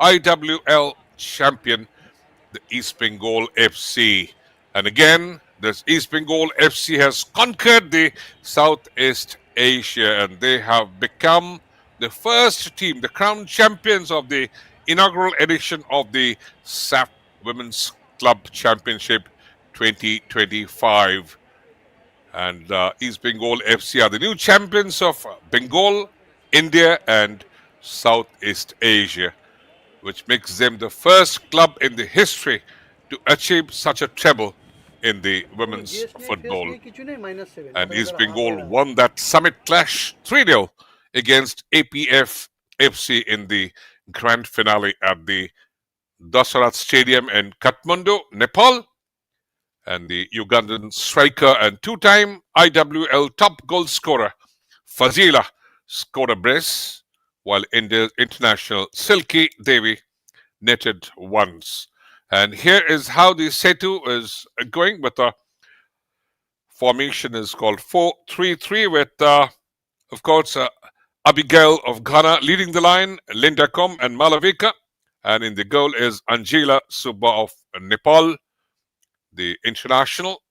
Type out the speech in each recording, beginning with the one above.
IWL champion, the East Bengal FC. And again, this East Bengal FC has conquered the Southeast Asia, and they have become the first team, the crown champions of the inaugural edition of the SAF Women's Club Championship 2025. And East Bengal FC are the new champions of Bengal, India, and Southeast Asia, which makes them the first club in the history to achieve such a treble in the women's football. And East Bengal won that summit clash 3-0 against APF FC in the grand finale at the Dasarath Stadium in Kathmandu, Nepal. And the Ugandan striker and two-time IWL top goal scorer Fazila scored a brace, while India's international Silky Devi netted once. And here is how the Setu is going with a formation is called 4-3-3 with, of course, Abigail of Ghana leading the line, Linda Kom and Malavika. And in the goal is Anjila Subba of Nepal, the international,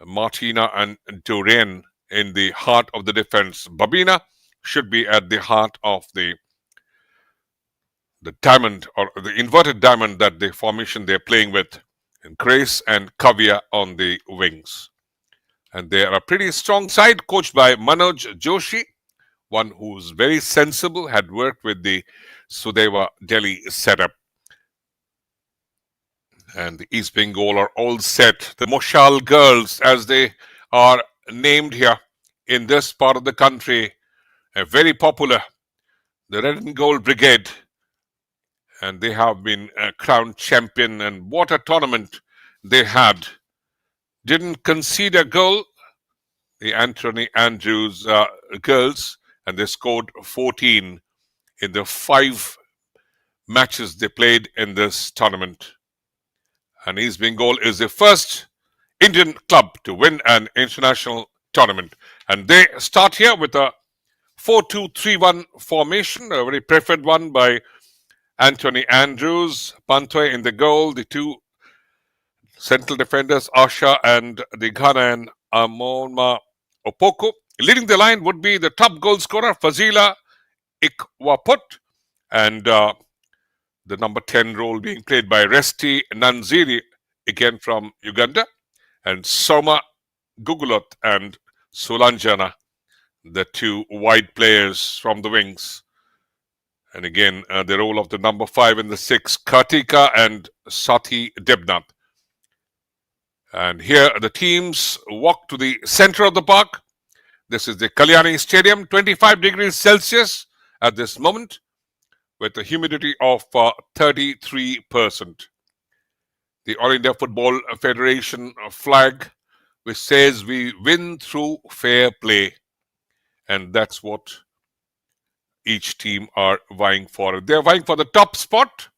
Martina and Dorian in the heart of the defense. Babina should be at the heart of the diamond, or the inverted diamond, that the formation they're playing with. And Grace and Kavya on the wings. And they are a pretty strong side, coached by Manoj Joshi, one who's very sensible, had worked with the Sudeva Delhi setup. And the East Bengal are all set. The Moshal girls, as they are named here in this part of the country, are very popular. The Red and Gold Brigade. And they have been crowned champion. And what a tournament they had. Didn't concede a goal, the Anthony Andrews girls. And they scored 14 in the 5 matches they played in this tournament. And East Bengal is the first Indian club to win an international tournament. And they start here with a 4-2-3-1 formation, a very preferred one by Anthony Andrews, Pantwe in the goal, the two central defenders, Asha and the Ghanaian Amoma Opoko. Leading the line would be the top goal scorer, Fazila Ikwaput, and the number 10 role being played by Resti Nanziri, again from Uganda, and Soma Goguloth and Sulanjana, the two wide players from the wings. And again, the role of the number 5 and the 6, Kartika and Sati Debnath. And here the teams walk to the center of the park. This is the Kalyani Stadium, 25 degrees Celsius at this moment, with a humidity of 33%. The All India Football Federation flag, which says we win through fair play. And that's what each team are vying for. They're vying for the top spot.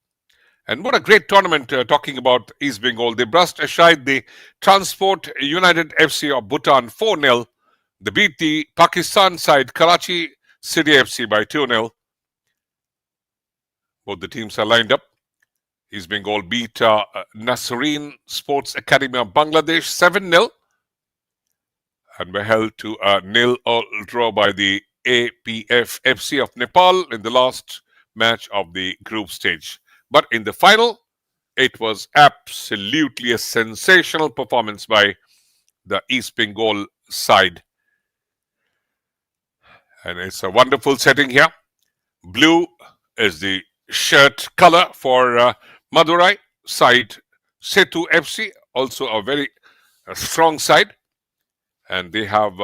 And what a great tournament, talking about East Bengal. They brushed aside the Transport United FC of Bhutan 4-0. They beat the Pakistan side Karachi City FC by 2-0. Both the teams are lined up. East Bengal beat Nasreen Sports Academy of Bangladesh 7-0. And were held to a 0-0 draw by the APF FC of Nepal in the last match of the group stage. But in the final, it was absolutely a sensational performance by the East Bengal side. And it's a wonderful setting here. Blue is the shirt color for Madurai side. Setu FC, also a very strong side. And they have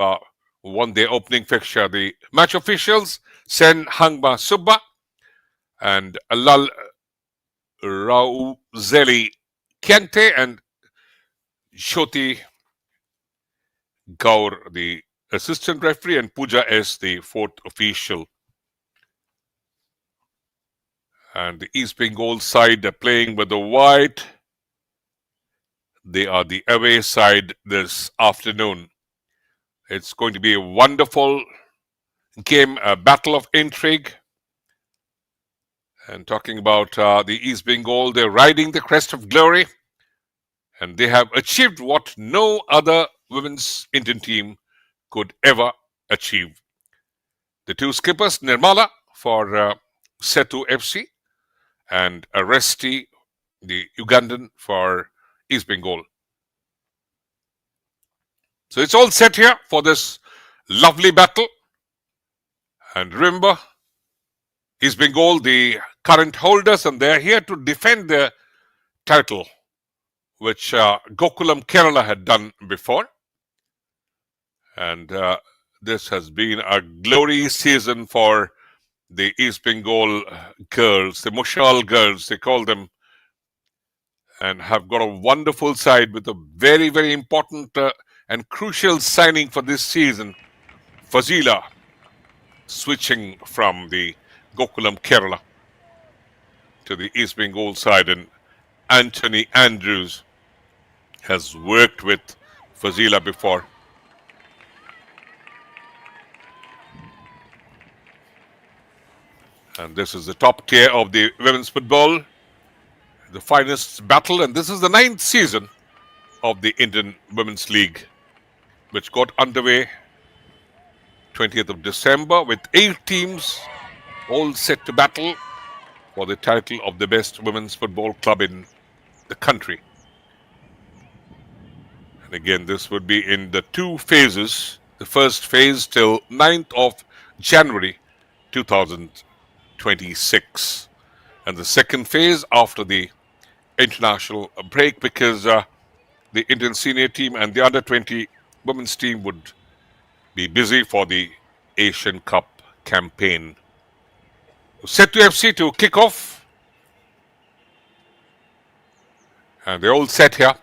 won their opening fixture. The match officials, Sen Hangba Subba and Lal Rauzeli Kente and Shoti Gaur, the assistant referee, and Pooja is the fourth official. And the East Bengal side are playing with the white. They are the away side this afternoon. It's going to be a wonderful game, a battle of intrigue. And talking about the East Bengal, they're riding the crest of glory, and they have achieved what no other women's Indian team could ever achieve. The two skippers, Nirmala for Setu FC and Aresti, the Ugandan, for East Bengal. So it's all set here for this lovely battle. And remember, East Bengal, the current holders, and they're here to defend their title, which Gokulam Kerala had done before. And this has been a glorious season for the East Bengal girls, the Mushal girls, they call them, and have got a wonderful side with a very, very important and crucial signing for this season, Fazila, switching from the Gokulam Kerala to the East Bengal side, and Anthony Andrews has worked with Fazila before. And this is the top tier of the women's football, the finest battle, and this is the 9th season of the Indian Women's League, which got underway 20th of December with 8 teams all set to battle for the title of the best women's football club in the country. And again, this would be in the 2 phases. The first phase till 9th of January 2026. And the second phase after the international break, because the Indian senior team and the under-20 women's team would be busy for the Asian Cup campaign. Setu FC to kick off. And they're all set here.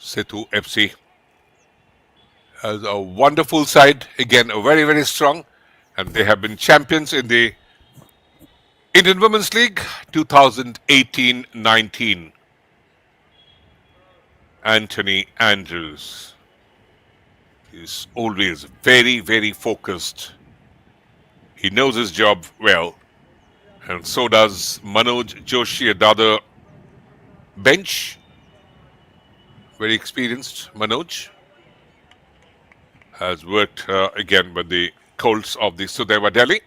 Sethu FC has a wonderful side. Again, a very, very strong. And they have been champions in the Indian Women's League 2018-19. Anthony Andrews is always very, very focused. He knows his job well. And so does Manoj Joshi at the other bench. Very experienced Manoj. Has worked again with the Colts of the Sudeva Delhi.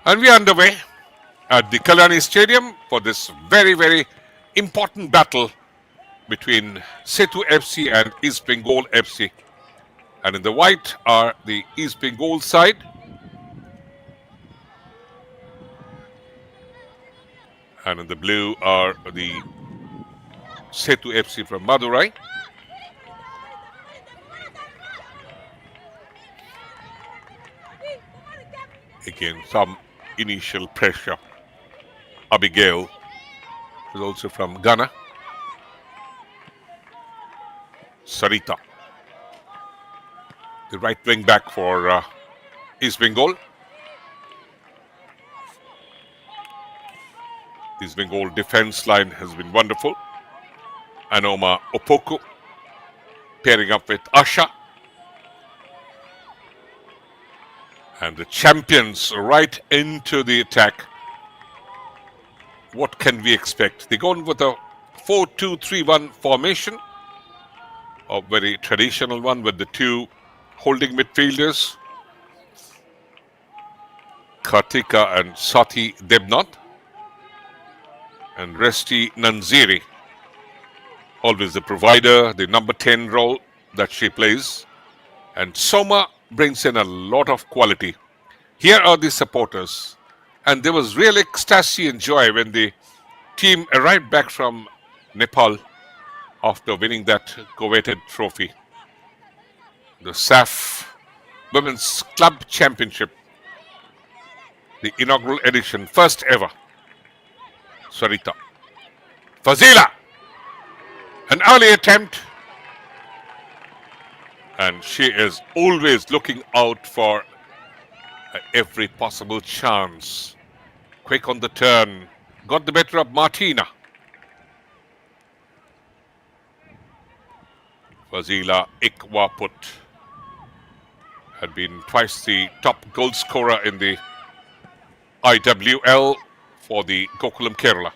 And we are underway at the Kalyani Stadium for this very, very important battle between Setu FC and East Bengal FC. And in the white are the East Bengal side. And in the blue are the Setu FC from Madurai. Again, some initial pressure. Abigail is also from Ghana. Sarita, the right wing back for East Bengal. East Bengal defense line has been wonderful. Anoma Opoku pairing up with Asha. And the champions right into the attack. What can we expect? They go on with a 4-2-3-1 formation. A very traditional one with the 2 holding midfielders, Kartika and Sati Debnath, and Resti Nanziri, always the provider, the number 10 role that she plays. And Soma brings in a lot of quality. Here are the supporters. And there was real ecstasy and joy when the team arrived back from Nepal after winning that coveted trophy. The SAF Women's Club Championship, the inaugural edition, first ever. Sarita. Fazila. An early attempt. And she is always looking out for every possible chance. Quick on the turn. Got the better of Martina. Fazila Ikwaput had been twice the top goal scorer in the IWL for the Gokulam Kerala.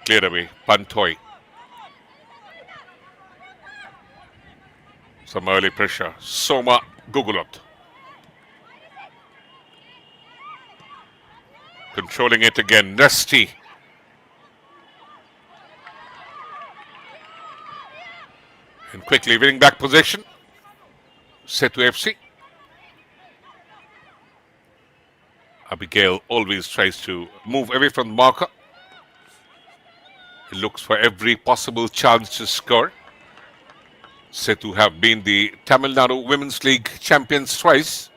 Cleared away, Pantoi. Some early pressure. Soma Goguloth. Controlling it again, Nesty. And quickly winning back possession. Setu FC. Abigail always tries to move away from the marker. He looks for every possible chance to score. Sethu have been the Tamil Nadu Women's League champions twice.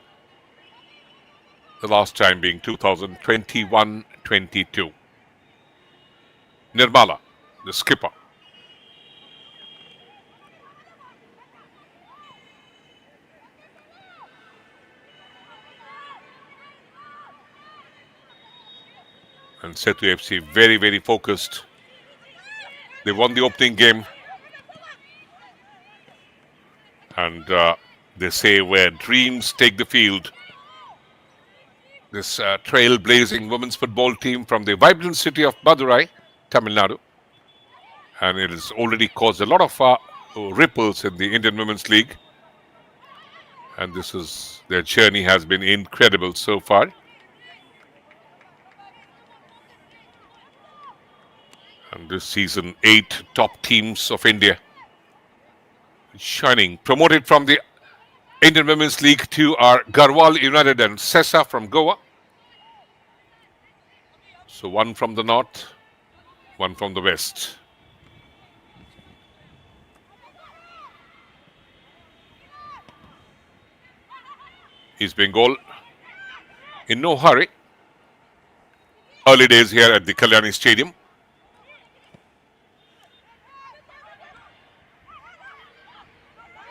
The last time being 2021-22. Nirmala, the skipper. And Setu FC very, very focused. They won the opening game. And they say where dreams take the field. This trailblazing women's football team from the vibrant city of Madurai, Tamil Nadu. And it has already caused a lot of ripples in the Indian Women's League. And their journey has been incredible so far. And this season, 8 top teams of India shining. Promoted from the Indian Women's League 2 are Garhwal United and Sesa from Goa. So one from the north, one from the west. East Bengal in no hurry. Early days here at the Kalyani Stadium.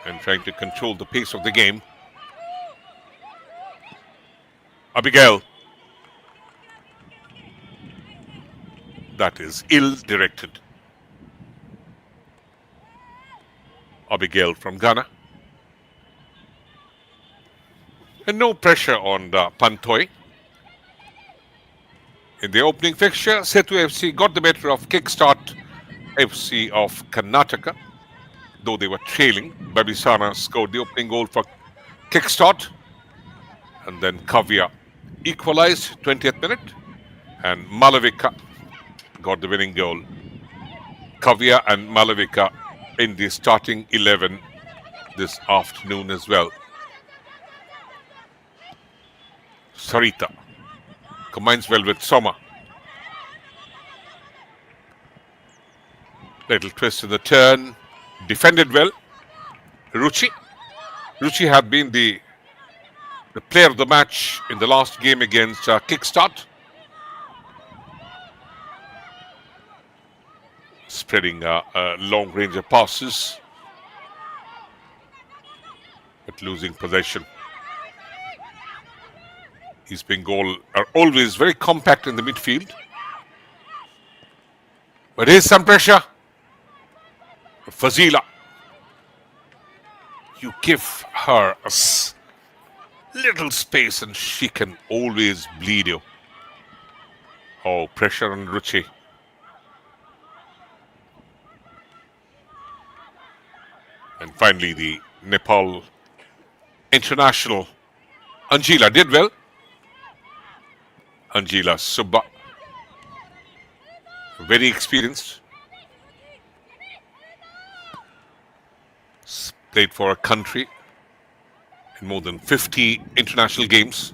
And trying to control the pace of the game. Abigail. That is ill-directed. Abigail from Ghana. And no pressure on Pantoi. In the opening fixture, Sethu FC got the better of Kickstart FC of Karnataka. Though they were trailing, Babisana scored the opening goal for Kickstart. And then Kavya equalized 20th minute. And Malavika got the winning goal. Kavya and Malavika in the starting 11 this afternoon as well. Sarita combines well with Soma. Little twist in the turn. Defended well. Ruchi had been the player of the match in the last game against Kickstart. Spreading long range of passes. But losing possession. East Bengal are always very compact in the midfield. But here's some pressure. Fazila. You give her a little space and she can always bleed you. Oh, pressure on Ruchi. And finally the Nepal international Anjila did well. Anjila Subba. Very experienced. Played for a country in more than 50 international games.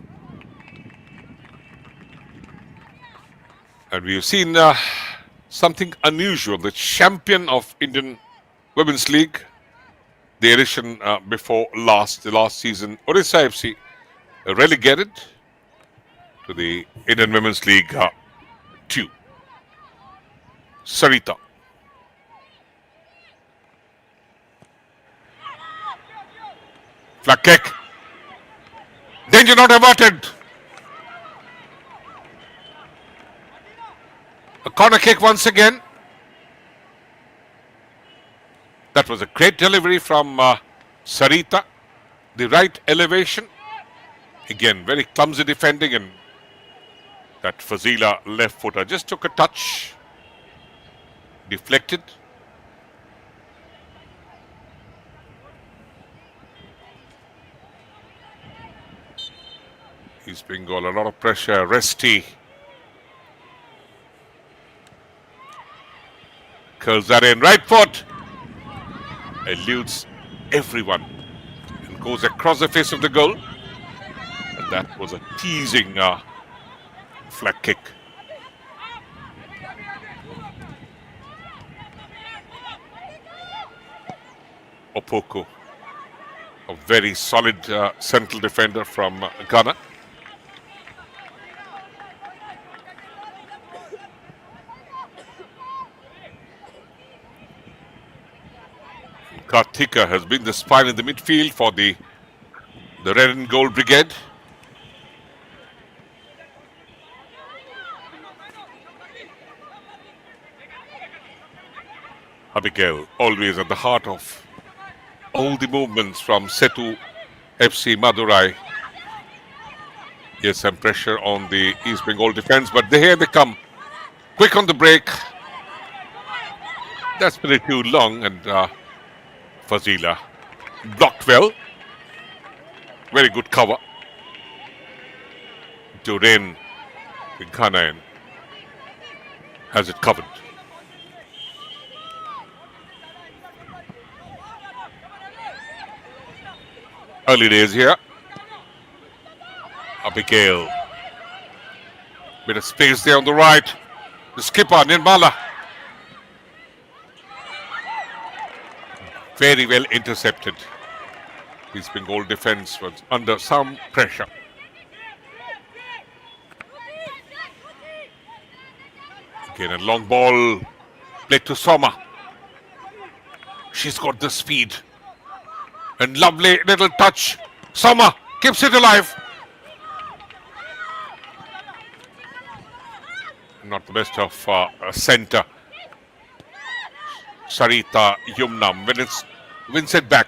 And we have seen something unusual. The champion of Indian Women's League, the edition before the last season, Odisha FC relegated to the Indian Women's League 2. Sarita. Flag kick. Danger not averted. A corner kick once again. That was a great delivery from Sarita. The right elevation. Again, very clumsy defending, and that Fazila left footer just took a touch. Deflected. East Bengal, a lot of pressure. Resty curls that in. Right foot. Eludes everyone and goes across the face of the goal. And that was a teasing flag kick. Opoku, a very solid central defender from Ghana. Karthika has been the spine in the midfield for the red and gold brigade. Abigail, always at the heart of all the movements from Setu FC Madurai. Yes, some pressure on the East Bengal defense, but here they come. Quick on the break. That's pretty too long, and Fazila blocked well. Very good cover. Duren, the Ghanaian, has it covered. Early days here. Abigail. Bit of space there on the right. The skipper, Nirmala. Very well intercepted. East Bengal defense was under some pressure. Again, a long ball played to Soma. She's got the speed. And lovely little touch. Soma keeps it alive. Not the best of centre. Sarita Yumnam wins it back.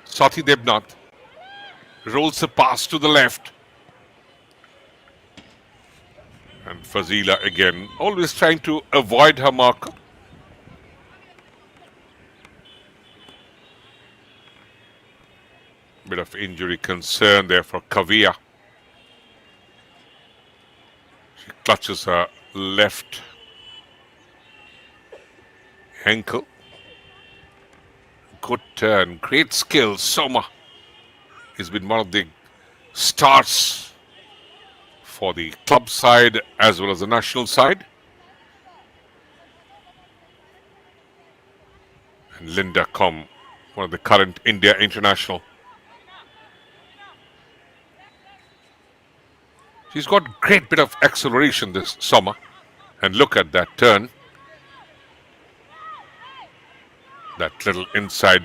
Sathi Debnath rolls the pass to the left. And Fazila again, always trying to avoid her marker. Bit of injury concern there for Kavia. She clutches her left ankle. Good turn, great skill. Soma has been one of the stars for the club side as well as the national side. And Linda Com, one of the current India international. She's got great bit of acceleration, this Soma. And look at that turn. That little inside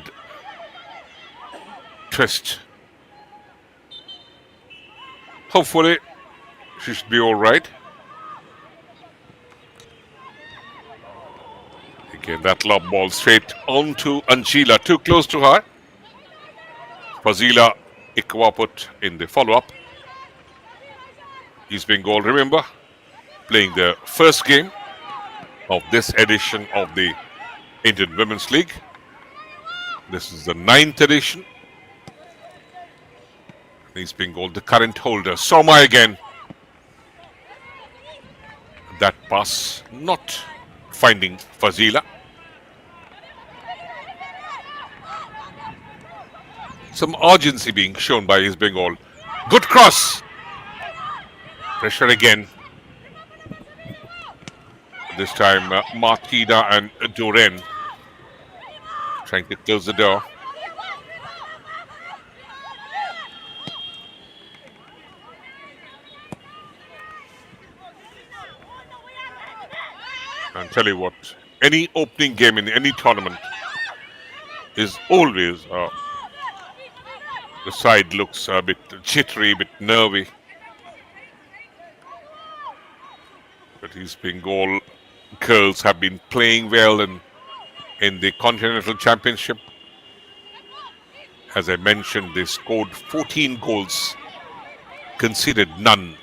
twist. Hopefully, she should be all right. Again, that lob ball straight onto Anjila, too close to her. Fazila Ikwaput in the follow-up. East Bengal, remember, playing the first game of this edition of the Indian Women's League. This is the 9th edition. East Bengal, the current holder. Soma again. That pass not finding Fazila. Some urgency being shown by East Bengal. Good cross. Pressure again. This time Martina and Duren trying to close the door. And tell you what, any opening game in any tournament is always the side looks a bit jittery, a bit nervy. But East Bengal girls have been playing well and in the Continental Championship. As I mentioned, they scored 14 goals, conceded none.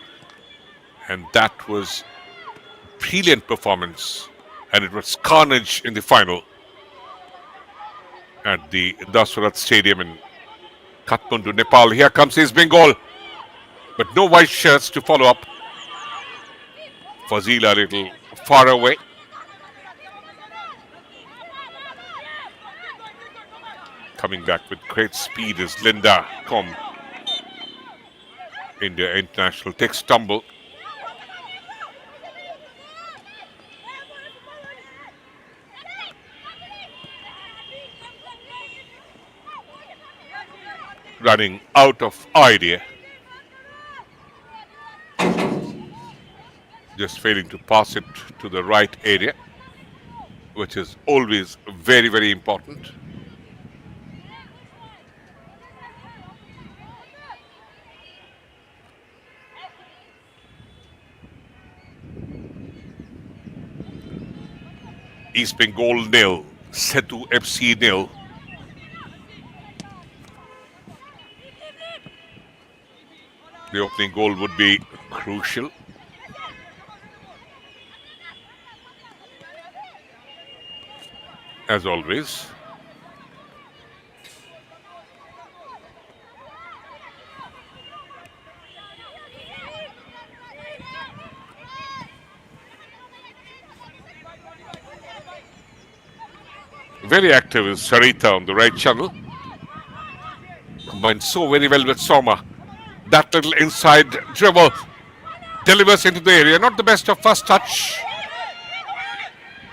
And that was brilliant performance. And it was carnage in the final at the Daswarath Stadium in Kathmandu, Nepal. Here comes his Bengal. But no white shirts to follow up. Fazila a little far away. Coming back with great speed is Linda Kom. India International takes stumble. Running out of idea. Just failing to pass it to the right area, which is always very, very important. East Bengal nil, Setu FC nil. The opening goal would be crucial. As always. Very active is Sarita on the right channel. Combined so very well with Soma. That little inside dribble delivers into the area. Not the best of first touch.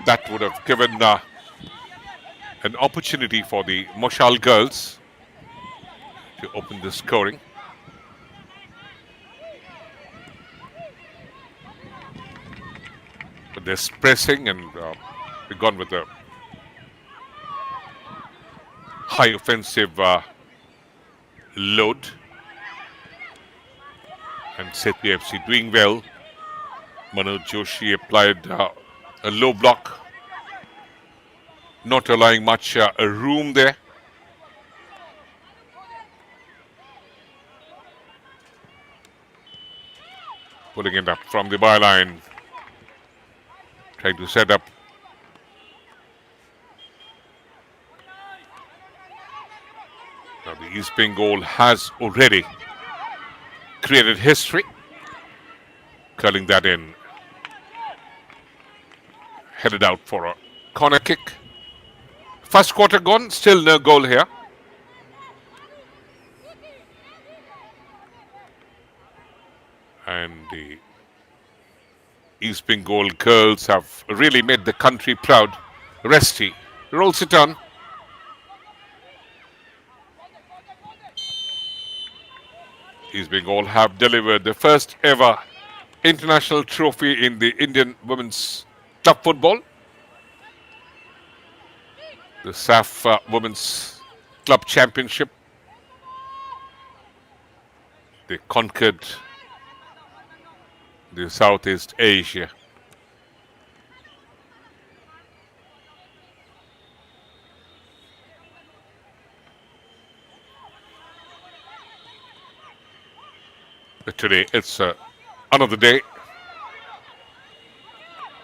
That would have given an opportunity for the Moshal girls to open the scoring. But they're pressing and they've gone with a high offensive load. And Setu FC doing well. Manoj Joshi applied a low block, not allowing much room there. Pulling it up from the byline, trying to set up. Now the East Bengal has already created history, curling that in, headed out for a corner kick. First quarter gone, still no goal here. And the East Bengal girls have really made the country proud. Resti rolls it on. East Bengal have delivered the first ever international trophy in the Indian women's club football. The SAF Women's Club Championship. They conquered the Southeast Asia. But today it's another day.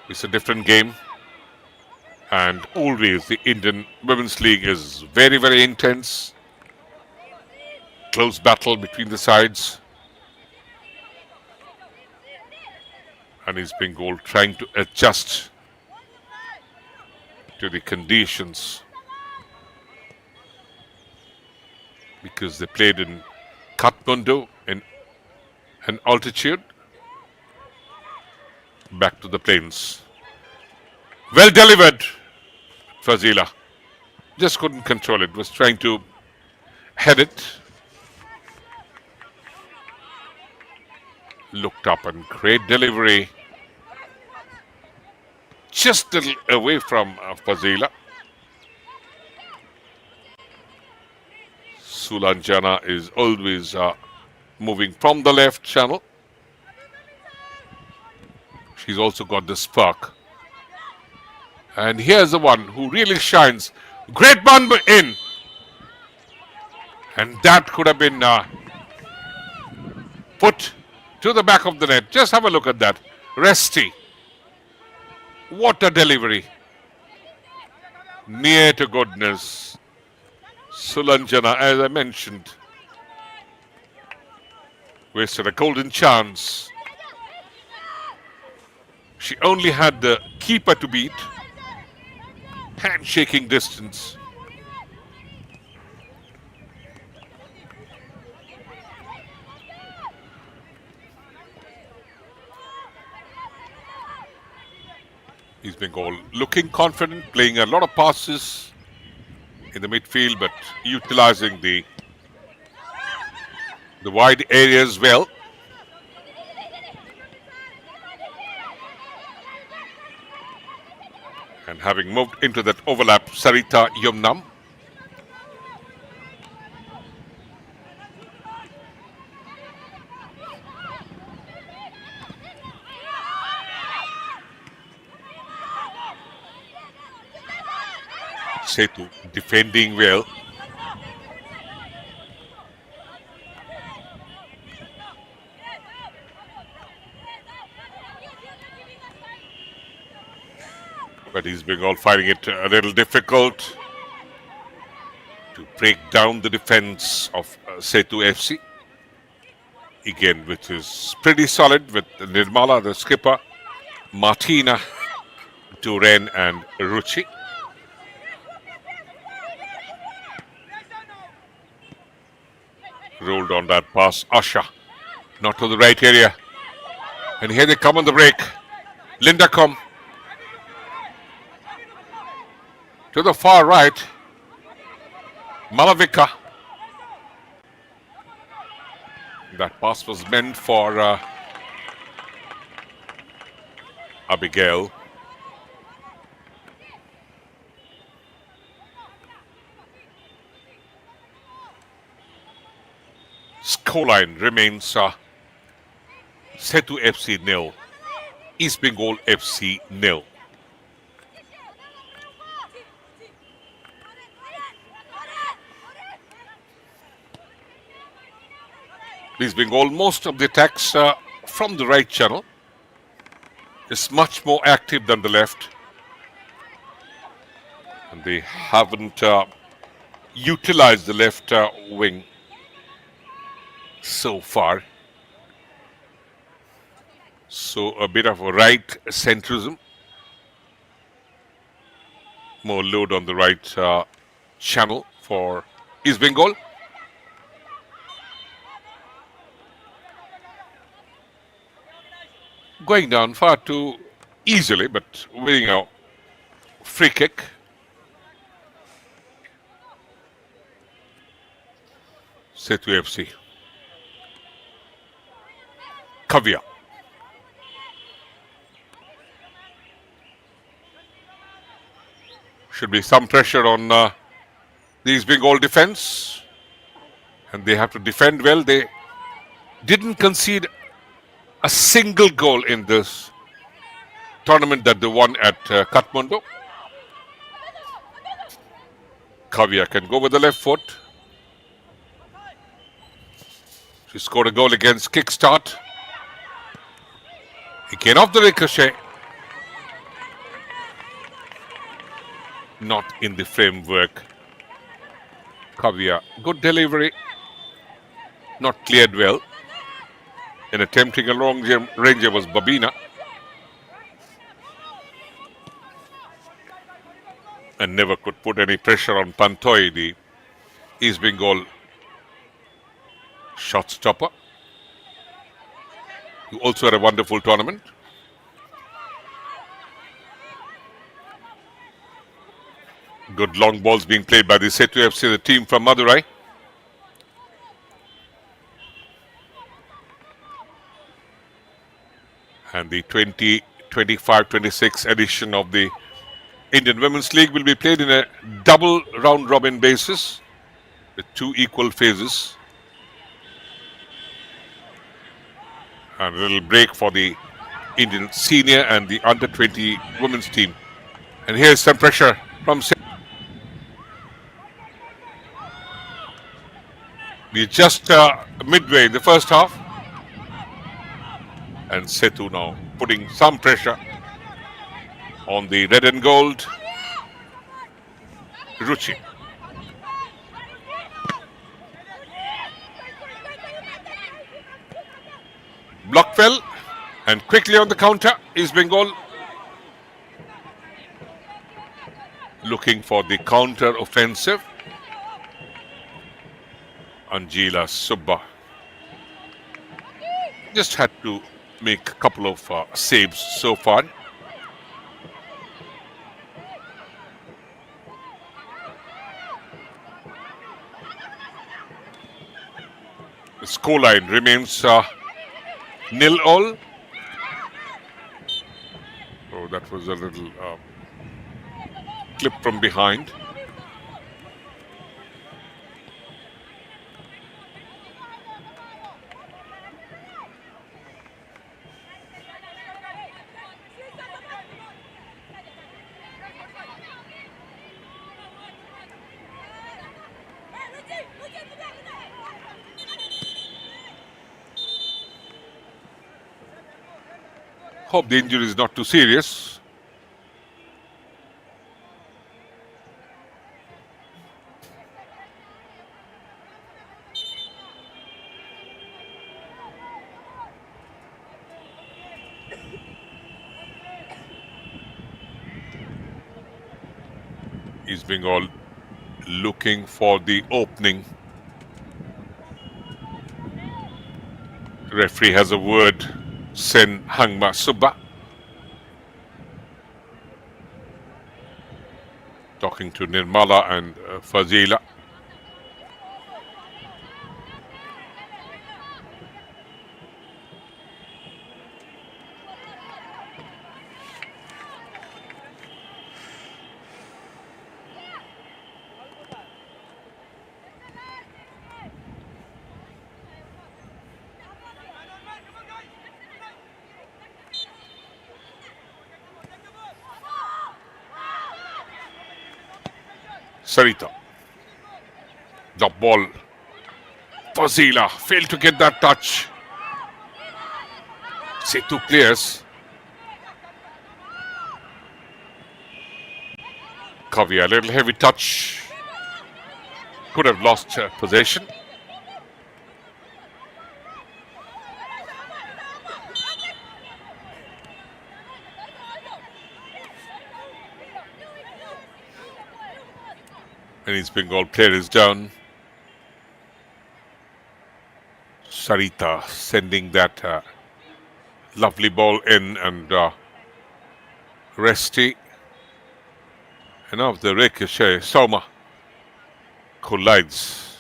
It's a different game. And always the Indian Women's League is very, very intense. Close battle between the sides. And East Bengal trying to adjust to the conditions. Because they played in Kathmandu in an altitude. Back to the plains. Well delivered. Fazila just couldn't control it. Was trying to head it. Looked up and great delivery. Just a little away from Fazila. Sulanjana is always moving from the left channel. She's also got the spark. And here's the one who really shines. Great bun in. And that could have been put to the back of the net. Just have a look at that. Resty. What a delivery. Near to goodness. Sulanjana, as I mentioned, wasted a golden chance. She only had the keeper to beat. Handshaking distance. East Bengal looking confident, playing a lot of passes in the midfield, but utilizing the wide areas well. And having moved into that overlap, Sarita Yumnam. Sethu defending well. But East Bengal finding it a little difficult to break down the defense of Setu FC. Again, which is pretty solid with Nirmala, the skipper, Martina, Duran and Ruchi. Rolled on that pass, Asha, not to the right area. And here they come on the break. Linda come to the far right. Malavika. That pass was meant for Abigail. Scoreline remains Setu FC 0, East Bengal FC 0. East Bengal, most of the attacks from the right channel, is much more active than the left. And they haven't utilized the left wing so far. So a bit of a right centrism. More load on the right channel for East Bengal. Going down far too easily, but winning a free kick. Sethu FC. Kavya. Should be some pressure on the East Bengal defense. And they have to defend well. They didn't concede a single goal in this tournament that they won at Kathmandu. Kavya can go with the left foot. She scored a goal against Kickstart. Again off the ricochet. Not in the framework. Kavya, good delivery. Not cleared well. In attempting a long ranger was Babina. And never could put any pressure on Pantoi, the East Bengal shot stopper, who also had a wonderful tournament. Good long balls being played by the Setu FC, the team from Madurai. And the 2025-26 edition of the Indian Women's League will be played in a double round-robin basis with 2 equal phases. And a little break for the Indian senior and the under-20 women's team And here's some pressure from Setu. We're just midway in the first half. And Sethu now putting some pressure on the red and gold. Ruchi. Block fell. And quickly on the counter is Bengal. Looking for the counter offensive. Anjila Subba just had to make a couple of saves so far. The scoreline remains 0-0. Oh, that was a little clip from behind. Hope the injury is not too serious. East Bengal looking for the opening. Referee has a word. Sen Hangma Subba talking to Nirmala and Fazila. Sarita. The ball. Fazila failed to get that touch. Sethu clears. Kavya, a little heavy touch. Could have lost possession. And East Bengal player is down. Sarita sending that lovely ball in, and Resti. And off the ricochet, Soma collides.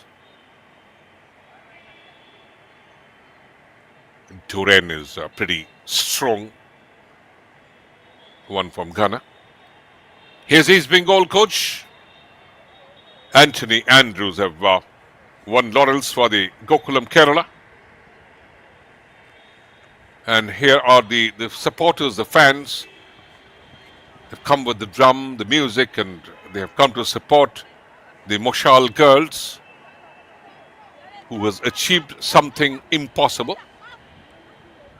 Duran is pretty strong. One from Ghana. Here's East Bengal coach. Anthony Andrews have won laurels for the Gokulam Kerala. And here are the supporters, the fans. They've come with the drum, the music, and they have come to support the Moshal girls, who has achieved something impossible.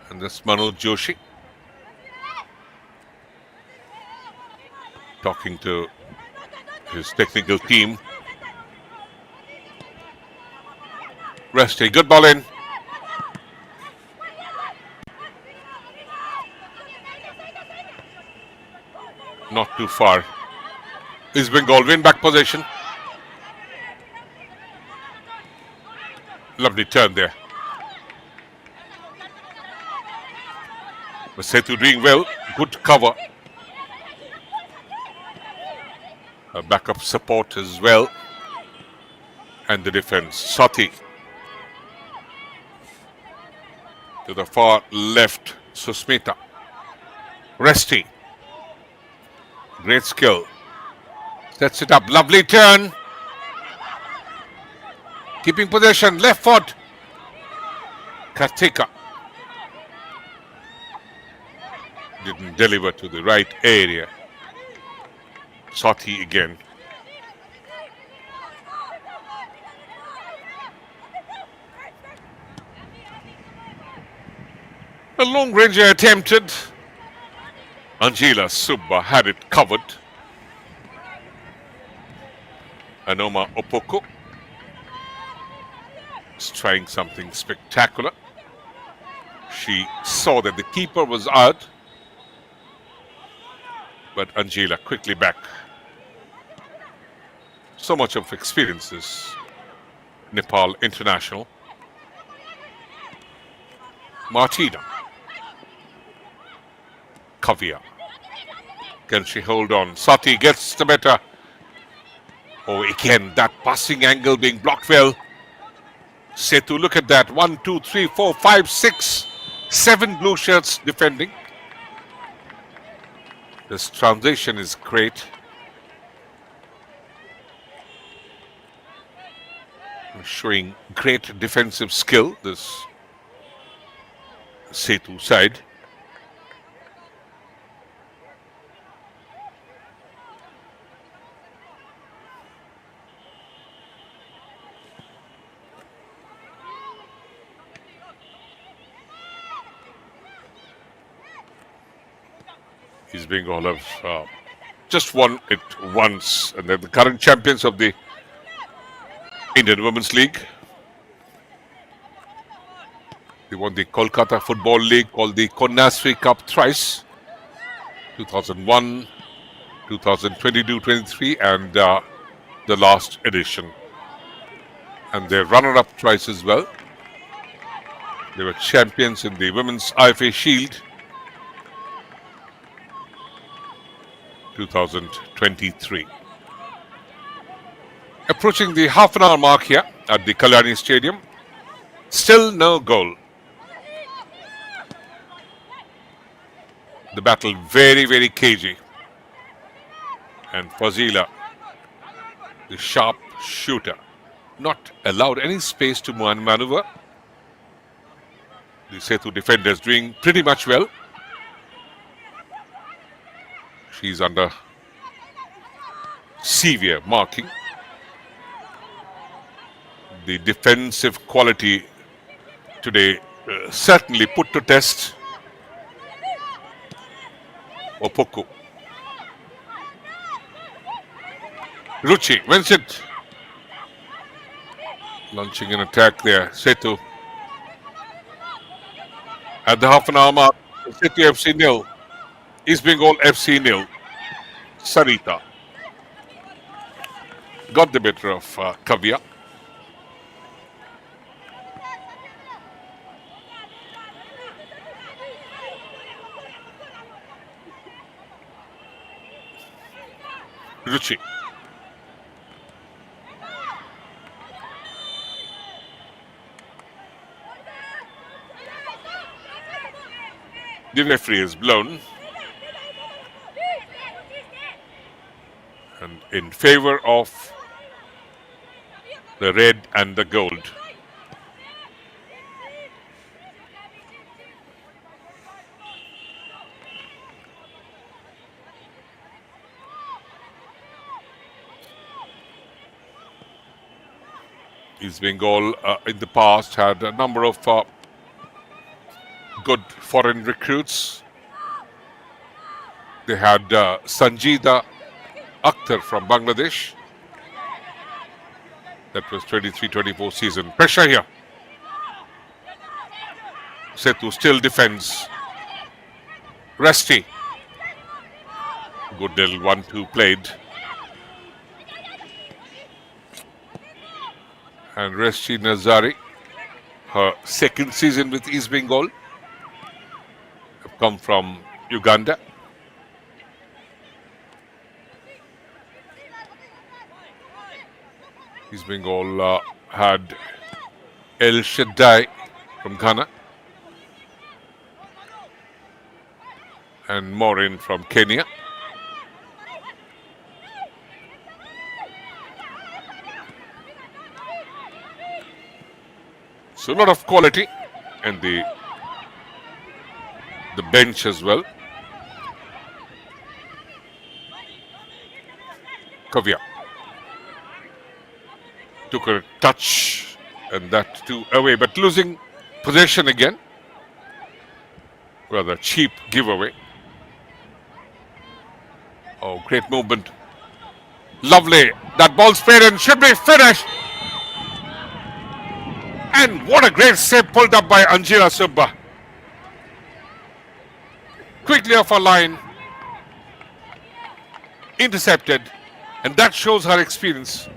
And that's Manoj Joshi talking to his technical team. Resty, good ball in. Not too far. East Bengal win back possession. Lovely turn there. But Sethu doing well. Good cover. A backup support as well. And the defense. Sati. To the far left, Susmita. Resty. Great skill. Sets it up. Lovely turn. Keeping possession. Left foot. Kartika. Didn't deliver to the right area. Sati again. A long ranger attempted. Angela Subba had it covered. Anoma Opoko is trying something spectacular. She saw that the keeper was out, but Angela quickly back. So much of experience this Nepal international. Martina. Kavya. Can she hold on? Sati gets the better. Oh, again, that passing angle being blocked well. Sethu, look at that. 1, 2, 3, 4, 5, 6, 7 blue shirts defending. This transition is great. Showing great defensive skill, this Sethu side. East Bengal have just won it once, and they're the current champions of the Indian Women's League. They won the Kolkata Football League, called the Konyasri Cup thrice, 2001, 2022-23, and the last edition. And they're runner-up twice as well. They were champions in the Women's IFA Shield, 2023. Approaching the half-an-hour mark here at the Kalyani Stadium. Still no goal. The battle very, very cagey. And Fazila, the sharp shooter, not allowed any space to maneuver. The Sethu defenders doing pretty much well. She's under severe marking. The defensive quality today certainly put to test. Opoko. Ruchi wins it. Launching an attack there. Sethu. At the half-an-hour mark, Setu FC 0. East Bengal FC 0. Sarita got the better of Kavya. Ruchi. The referee is blown. And in favor of the red and the gold. East Bengal in the past had a number of good foreign recruits. They had Sanjida Akhtar from Bangladesh. That was 23-24 season. Pressure here. Sethu still defends. Resti. Good little 1-2 played. And Resti Nazari, her second season with East Bengal, have come from Uganda. East Bengal had El Shaddai from Ghana and Morin from Kenya. So a lot of quality and the bench as well. Kavya took a touch and that too away, but losing possession again. Rather cheap giveaway. Oh, great movement. Lovely. That ball sped and should be finished. And what a great save pulled up by Anjira Subba. Quickly off her line. Intercepted. And that shows her experience.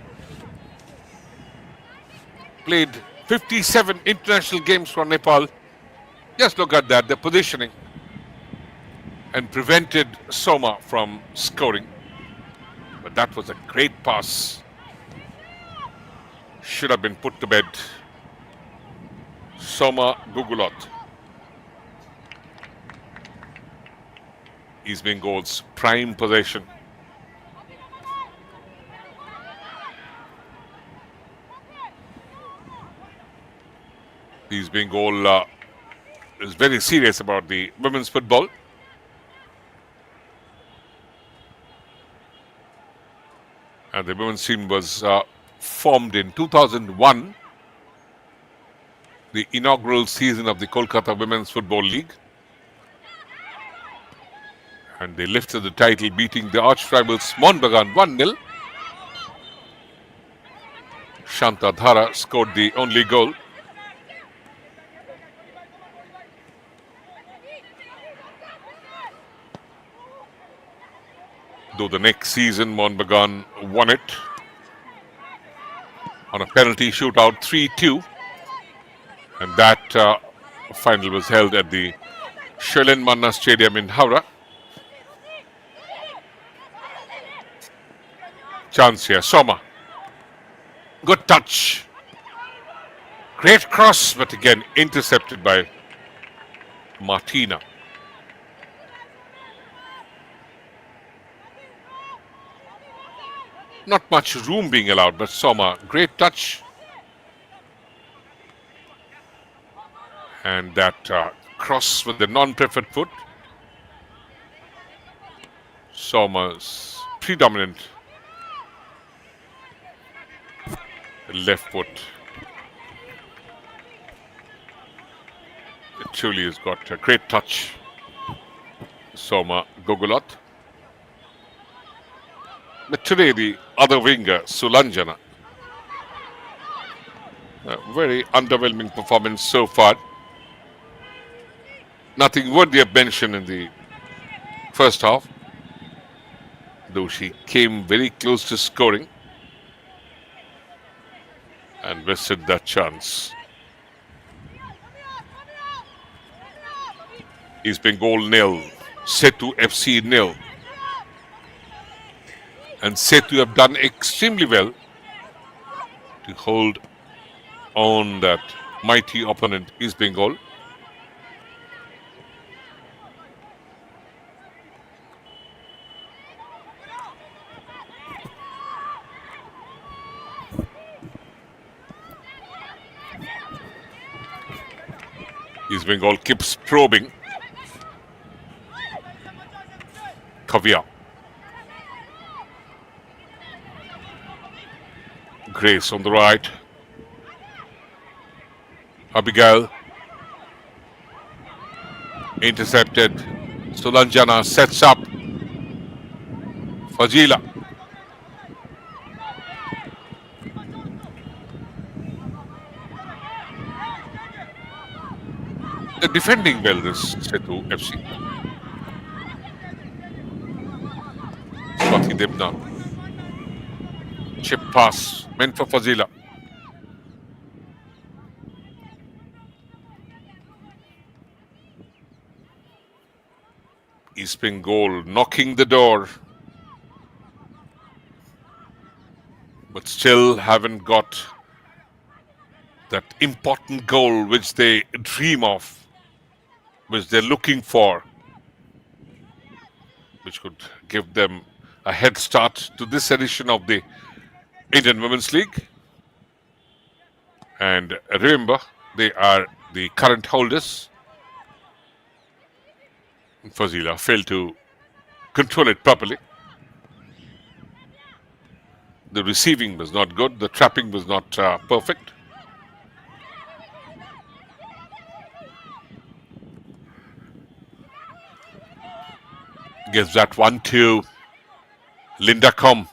Played 57 international games for Nepal. Just look at that, the positioning. And prevented Soma from scoring. But that was a great pass. Should have been put to bed. Soma Goguloth. East Bengal's prime possession. East Bengal is very serious about the women's football. And the women's team was formed in 2001, the inaugural season of the Kolkata Women's Football League. And they lifted the title, beating the arch rivals Monbagan 1-0. Shanta Dhara scored the only goal. Though the next season, Monbagan won it on a penalty shootout 3-2. And that final was held at the Kalyani Manna Stadium in Howrah. Chance here, Soma. Good touch. Great cross, but again intercepted by Martina. Not much room being allowed, but Soma, great touch. And that cross with the non-preferred foot. Soma's predominant left foot. It truly has got a great touch. Soma Goguloth. But today the other winger, Sulanjana. A very underwhelming performance so far. Nothing worthy of mention in the first half. Though she came very close to scoring. And wasted that chance. East Bengal 0. Setu FC 0. And Sethu have done extremely well to hold on that mighty opponent, East Bengal. East Bengal keeps probing. Kavya. Grace on the right. Abigail. Intercepted. Sulanjana sets up. Fazila. They're defending well, this Setu FC. Swati Debna. Chip pass meant for Fazila. East Bengal knocking the door, but still haven't got that important goal which they dream of, which they're looking for, which could give them a head start to this edition of the Indian Women's League. And remember, they are the current holders. Fazila failed to control it properly. The receiving was not good. The trapping was not perfect. Gives that one to Linda Com.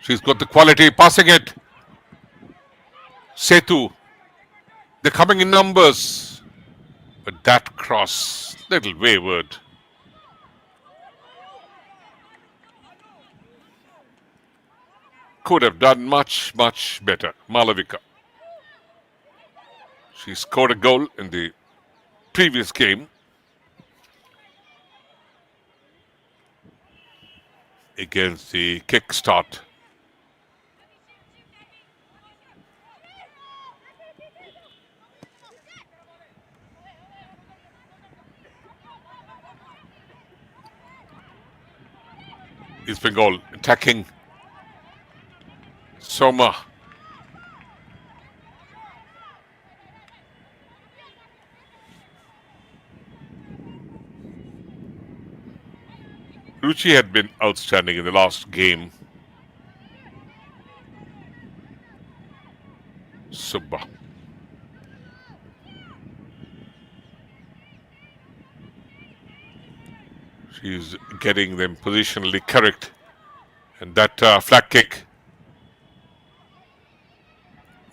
She's got the quality, passing it. Sethu. They're coming in numbers. But that cross, little wayward. Could have done much, much better. Malavika. She scored a goal in the previous game against the kickstart. East Bengal attacking. Soma. Ruchi had been outstanding in the last game. Subba. She's getting them positionally correct. And that flag kick,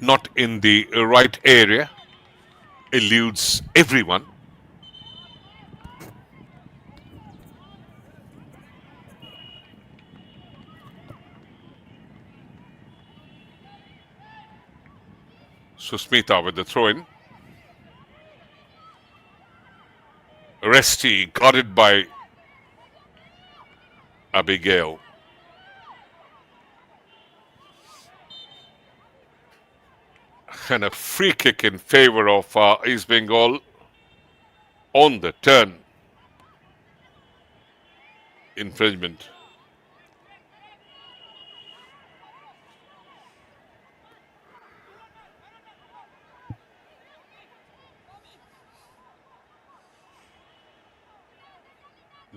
not in the right area, eludes everyone. Susmita with the throw-in. Resti guarded by Abigail. And a free kick in favor of East Bengal on the turn. Infringement.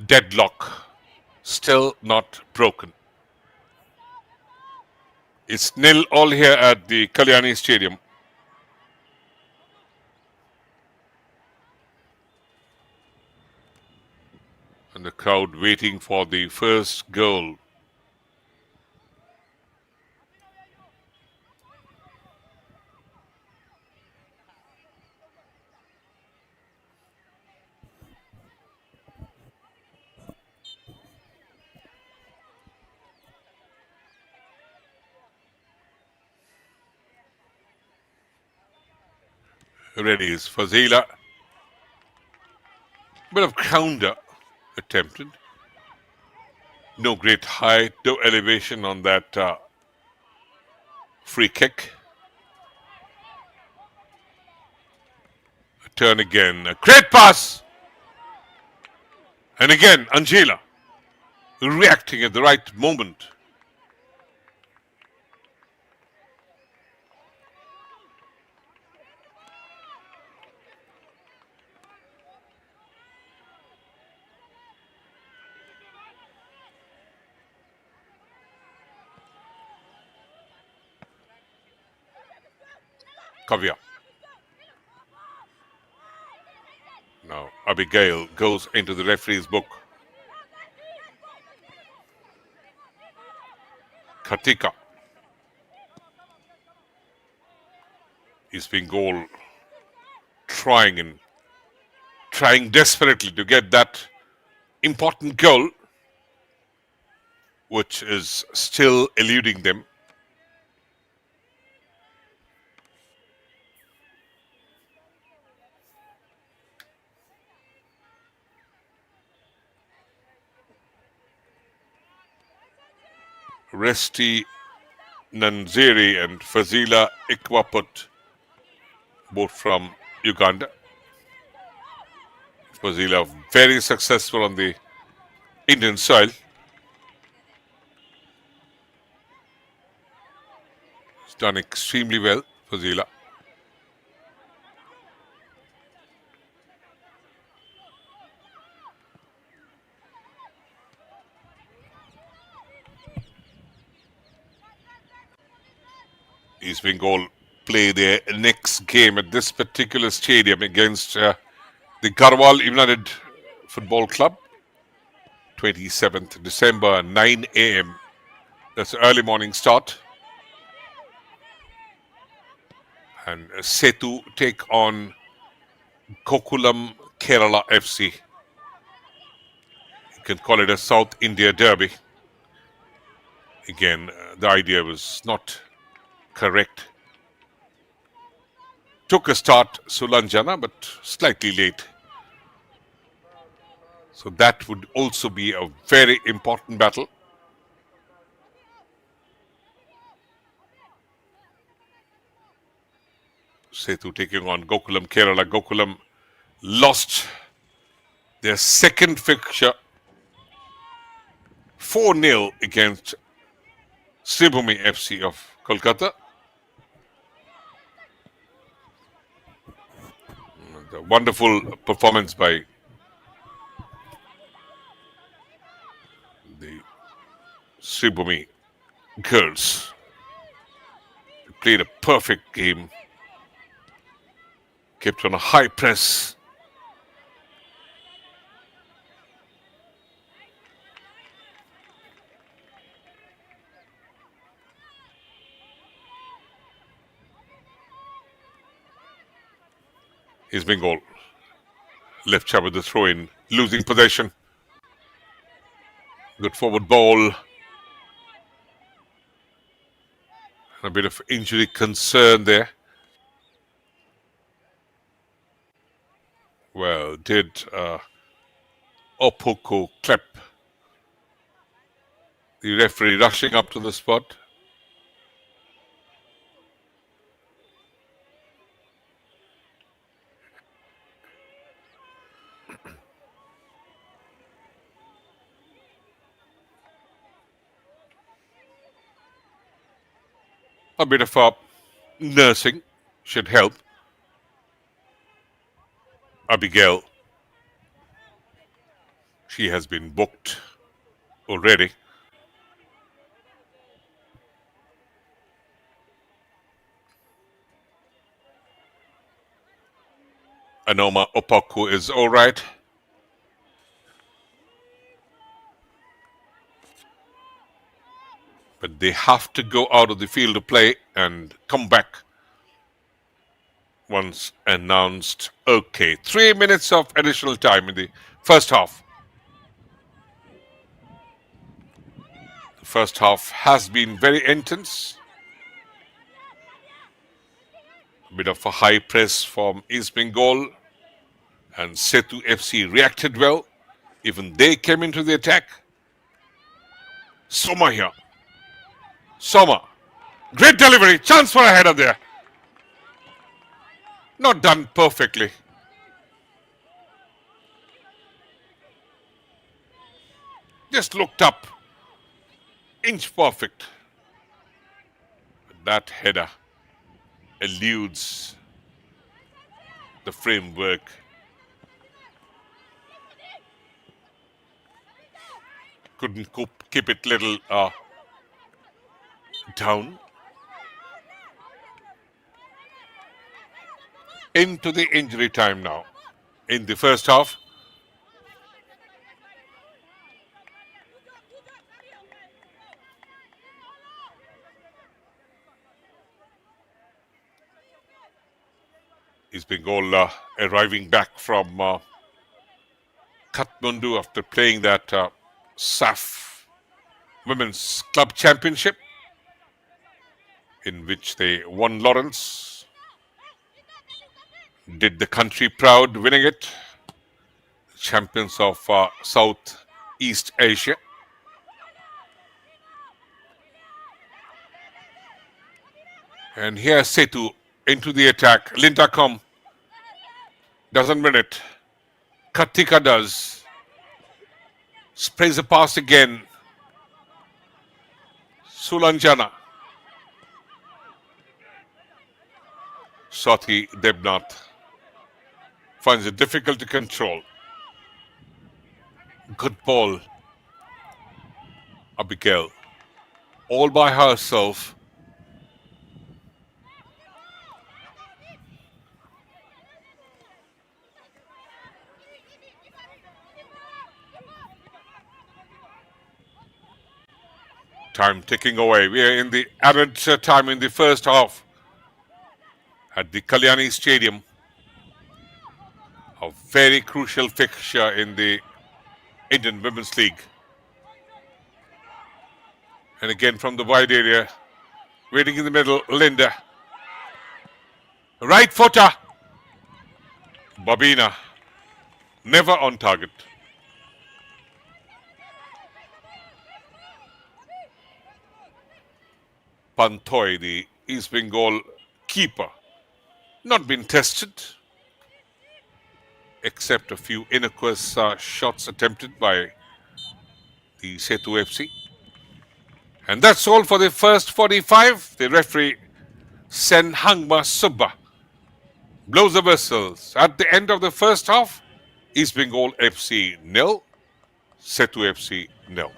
Deadlock. Still not broken. It's 0-0 here at the Kalyani Stadium. And the crowd waiting for the first goal. Ready is Fazila. Bit of counter attempted. No great height, no elevation on that free kick. A turn again. A great pass! And again, Angela reacting at the right moment. Kavya. Now Abigail goes into the referee's book. Kartika. East Bengal trying desperately to get that important goal, which is still eluding them. Resti Nanzeri and Fazila Ikwaput, both from Uganda. Fazila very successful on the Indian soil. He's done extremely well, Fazila. East Bengal play their next game at this particular stadium against the Garhwal United Football Club. 27th December, 9 a.m. That's the early morning start. And Sethu take on Gokulam Kerala FC. You can call it a South India derby. Again, the idea was not correct. Took a start Sulanjana, but slightly late. So that would also be a very important battle. Sethu taking on Gokulam Kerala. Gokulam lost their second fixture 4-0 against Sribhumi FC of Kolkata. The wonderful performance by the Sribhumi girls. They played a perfect game. Kept on a high press. Here's Bengal. Left side with the throw in, losing possession. Good forward ball. A bit of injury concern there. Well, did Opoko Klep, the referee, rushing up to the spot. A bit of nursing should help. Abigail, she has been booked already. Anoma Opoku is all right. But they have to go out of the field of play and come back once announced. Okay, 3 minutes of additional time in the first half. The first half has been very intense. A bit of a high press from East Bengal, and Setu FC reacted well. Even they came into the attack. Soma here. Soma. Great delivery. Chance for a header there. Not done perfectly. Just looked up. Inch perfect. That header eludes the framework. Couldn't keep it little down. Into the injury time now. In the first half. East Bengal arriving back from Kathmandu after playing that SAF Women's Club Championship, in which they won Lawrence. Did the country proud winning it. Champions of South East Asia. And here Sethu into the attack. Lintakom doesn't win it. Katika does. Sprays a pass again. Sulanjana. Sathi Debnath finds it difficult to control. Good ball. Abigail. All by herself. Time ticking away. We are in the added time in the first half at the Kalyani Stadium. A very crucial fixture in the Indian Women's League. And again from the wide area, waiting in the middle, Linda. Right footer. Babina. Never on target. Pantoy, the East Bengal keeper, not been tested, except a few innocuous shots attempted by the Setu FC. And that's all for the first 45. The referee, Senhangma Subba, blows the whistles. At the end of the first half, East Bengal FC 0, Setu FC 0.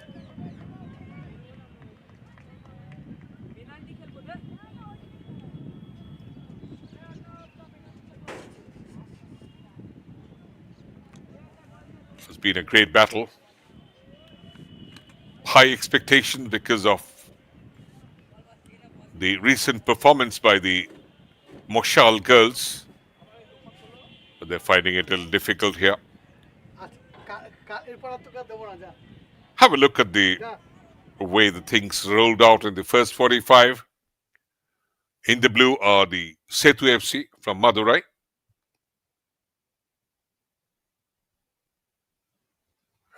It's been a great battle. High expectation because of the recent performance by the Moshal girls. But they're finding it a little difficult here. Have a look at the way the things rolled out in the first 45. In the blue are the Sethu FC from Madurai.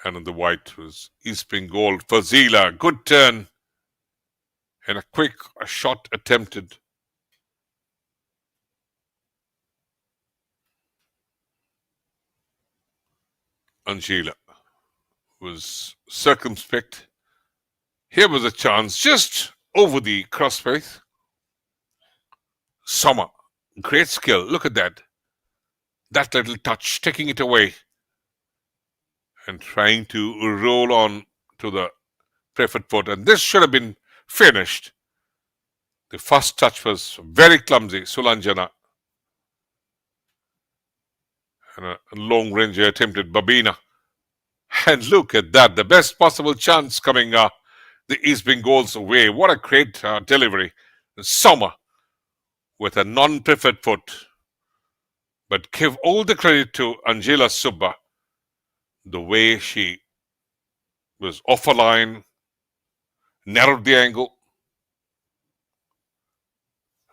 And in the white was East Bengal. Fazila, good turn. And a quick shot attempted. Angela was circumspect. Here was a chance just over the crossface. Soma, great skill. Look at that. That little touch, taking it away and trying to roll on to the preferred foot. And this should have been finished. The first touch was very clumsy, Sulanjana. And a long range attempted Babina. And look at that, the best possible chance coming the East Bengal's way. What a great delivery. Soma with a non-preferred foot. But give all the credit to Angela Subba. The way she was off a line, narrowed the angle.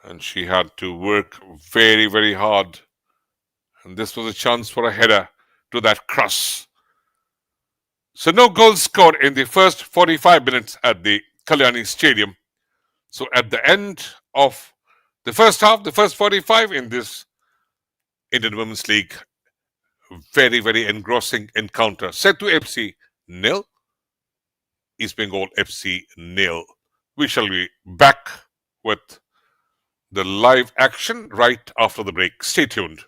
And she had to work very, very hard. And this was a chance for a header to that cross. So no goals scored in the first 45 minutes at the Kalyani Stadium. So at the end of the first half, the first 45 in this Indian Women's League, very, very engrossing encounter. Setu FC 0, East Bengal FC 0. We shall be back with the live action right after the break. Stay tuned.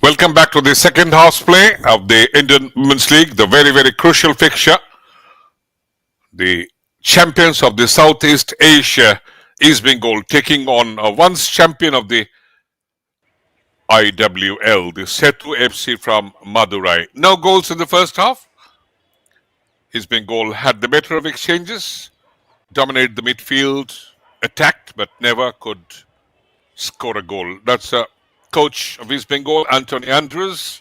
Welcome back to the second half play of the Indian Women's League, the very, very crucial fixture. The champions of the Southeast Asia, East Bengal, taking on a once champion of the IWL, the Setu FC from Madurai. No goals in the first half. East Bengal had the better of exchanges, dominated the midfield, attacked, but never could score a goal. That's coach of East Bengal, Anthony Andrews,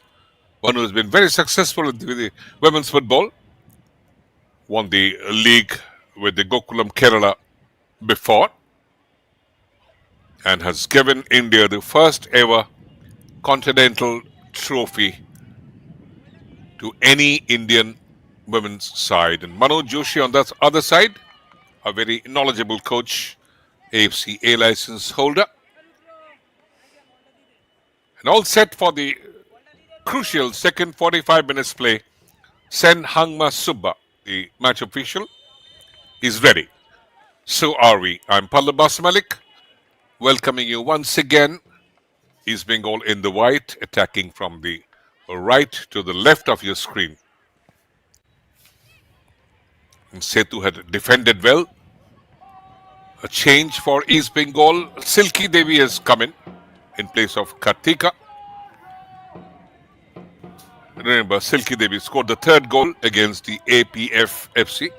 one who has been very successful with the women's football. Won the league with the Gokulam Kerala before and has given India the first ever continental trophy to any Indian women's side. And Manoj Joshi on that other side, a very knowledgeable coach, AFC A license holder. And all set for the crucial second 45 minutes play. Sen Hangma Subba, the match official, is ready. So are we. I'm Pallab Basmalik, welcoming you once again. East Bengal in the white, attacking from the right to the left of your screen. And Sethu had defended well. A change for East Bengal. Silky Devi has come in place of Kartika. Remember, Silky Devi scored the third goal against the APF FC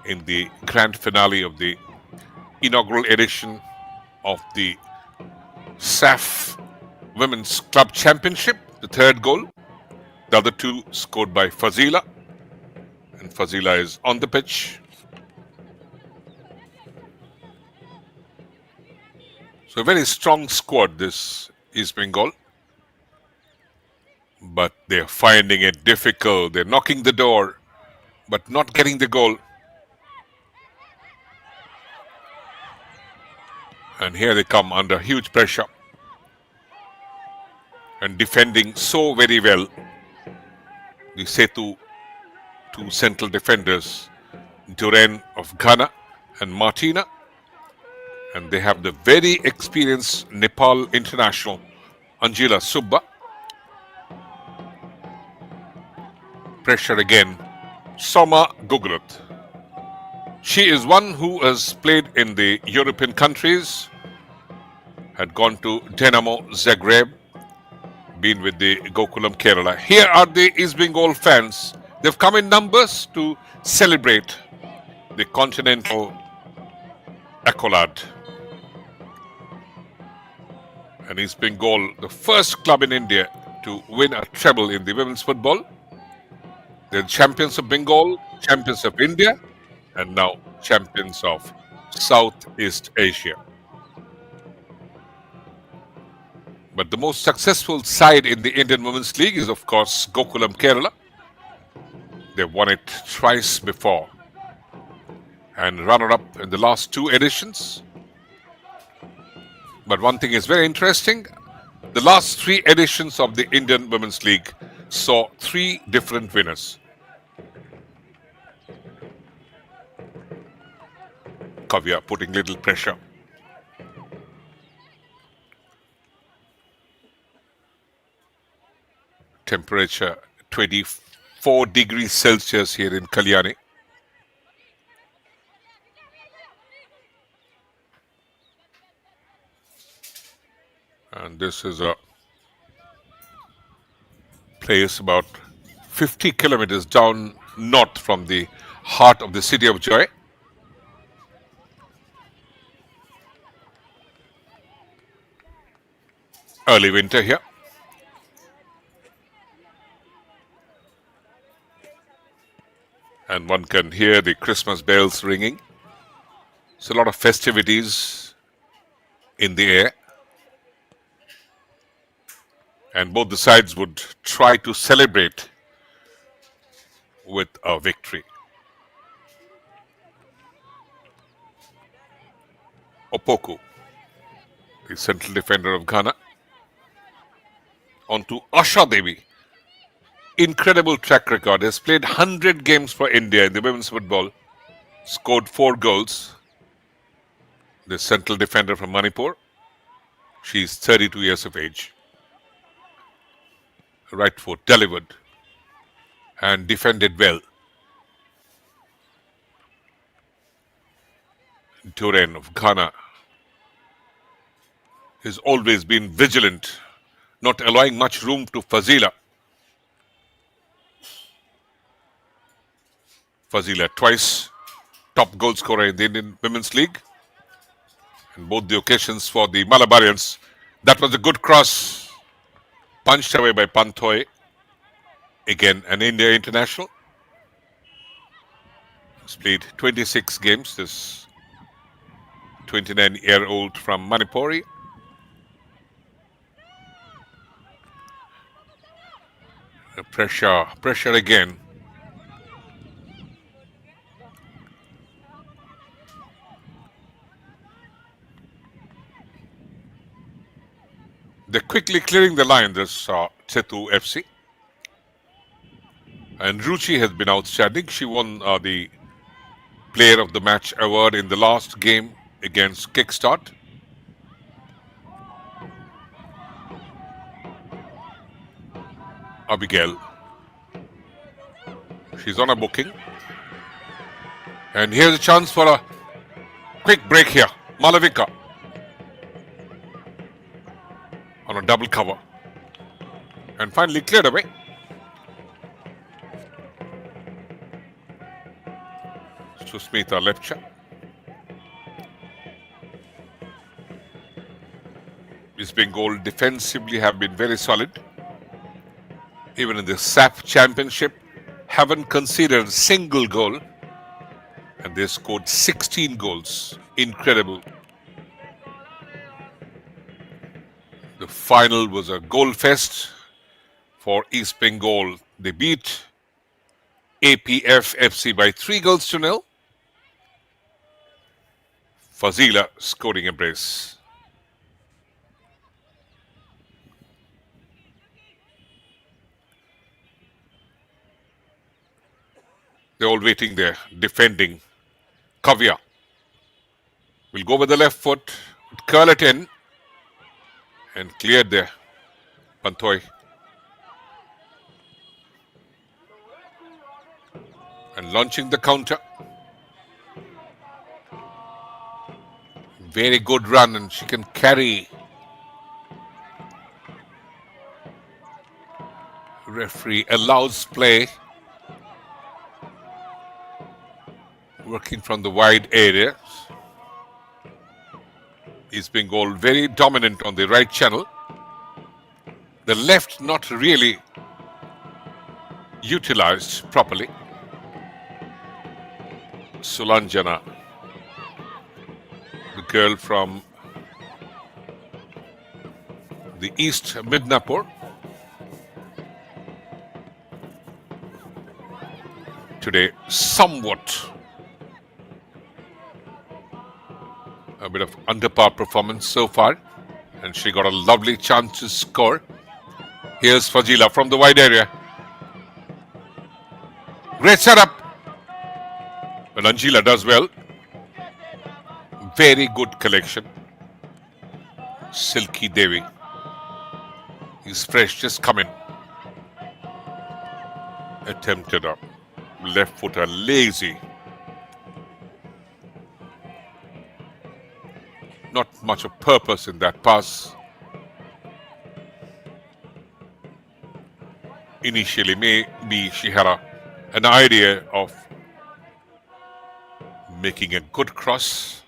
in the grand finale of the inaugural edition of the SAF Women's Club Championship. The third goal. The other two scored by Fazila. And Fazila is on the pitch. So a very strong squad, this East Bengal. But they're finding it difficult. They're knocking the door, but not getting the goal. And here they come under huge pressure. And defending so very well. The Sethu, two central defenders, Duran of Ghana and Martina. And they have the very experienced Nepal international, Anjila Subba. Pressure again. Soma Goguloth. She is one who has played in the European countries, had gone to Dynamo Zagreb, been with the Gokulam Kerala. Here are the East Bengal fans. They've come in numbers to celebrate the continental accolade. And East Bengal, the first club in India to win a treble in the women's football. They're champions of Bengal, champions of India, and now champions of Southeast Asia. But the most successful side in the Indian Women's League is, of course, Gokulam Kerala. They've won it twice before and runner-up in the last two editions. But one thing is very interesting. The last three editions of the Indian Women's League saw three different winners. Kavya putting little pressure. Temperature 24 degrees Celsius here in Kalyani. And this is a place about 50 kilometers down north from the heart of the city of Joy. Early winter here. And one can hear the Christmas bells ringing. It's a lot of festivities in the air. And both the sides would try to celebrate with a victory. Opoku, the central defender of Ghana. On to Asha Devi. Incredible track record. Has played 100 games for India in the women's football. Scored 4 goals. The central defender from Manipur. She is 32 years of age. Right foot delivered and defended well. Turen of Ghana has always been vigilant, not allowing much room to Fazila. Fazila twice top goal scorer in the Indian Women's League. And both the occasions for the Malabarians. That was a good cross. Punched away by Pantoy. Again, an India international. He's played 26 games. This 29-year-old from Manipuri. Pressure again. They're quickly clearing the line, this Setu FC. And Ruchi has been outstanding. She won the Player of the Match award in the last game against Kickstart. Abigail. She's on a booking. And here's a chance for a quick break here. Malavika on a double cover. And finally cleared away. Susmita Lepcha. East Bengal defensively have been very solid. Even in the SAP championship, haven't conceded a single goal. And they scored 16 goals. Incredible. The final was a goal fest for East Bengal. They beat APF FC by 3-0. Fazila scoring a brace. They're all waiting there, defending. Kavya will go with the left foot, curl it in, and cleared there. Pantoy. And launching the counter. Very good run, and she can carry. Referee allows play. Working from the wide area. East Bengal very dominant on the right channel. The left not really utilized properly. Sulanjana, the girl from the East Midnapur. Today, somewhat a bit of underpower performance so far. And she got a lovely chance to score. Here's Fazila from the wide area. Great setup. But Anjila does well. Very good collection. Silky Devi. He's fresh, just come in. Attempted a left footer, lazy. Not much of purpose in that pass. Initially, maybe she had an idea of making a good cross.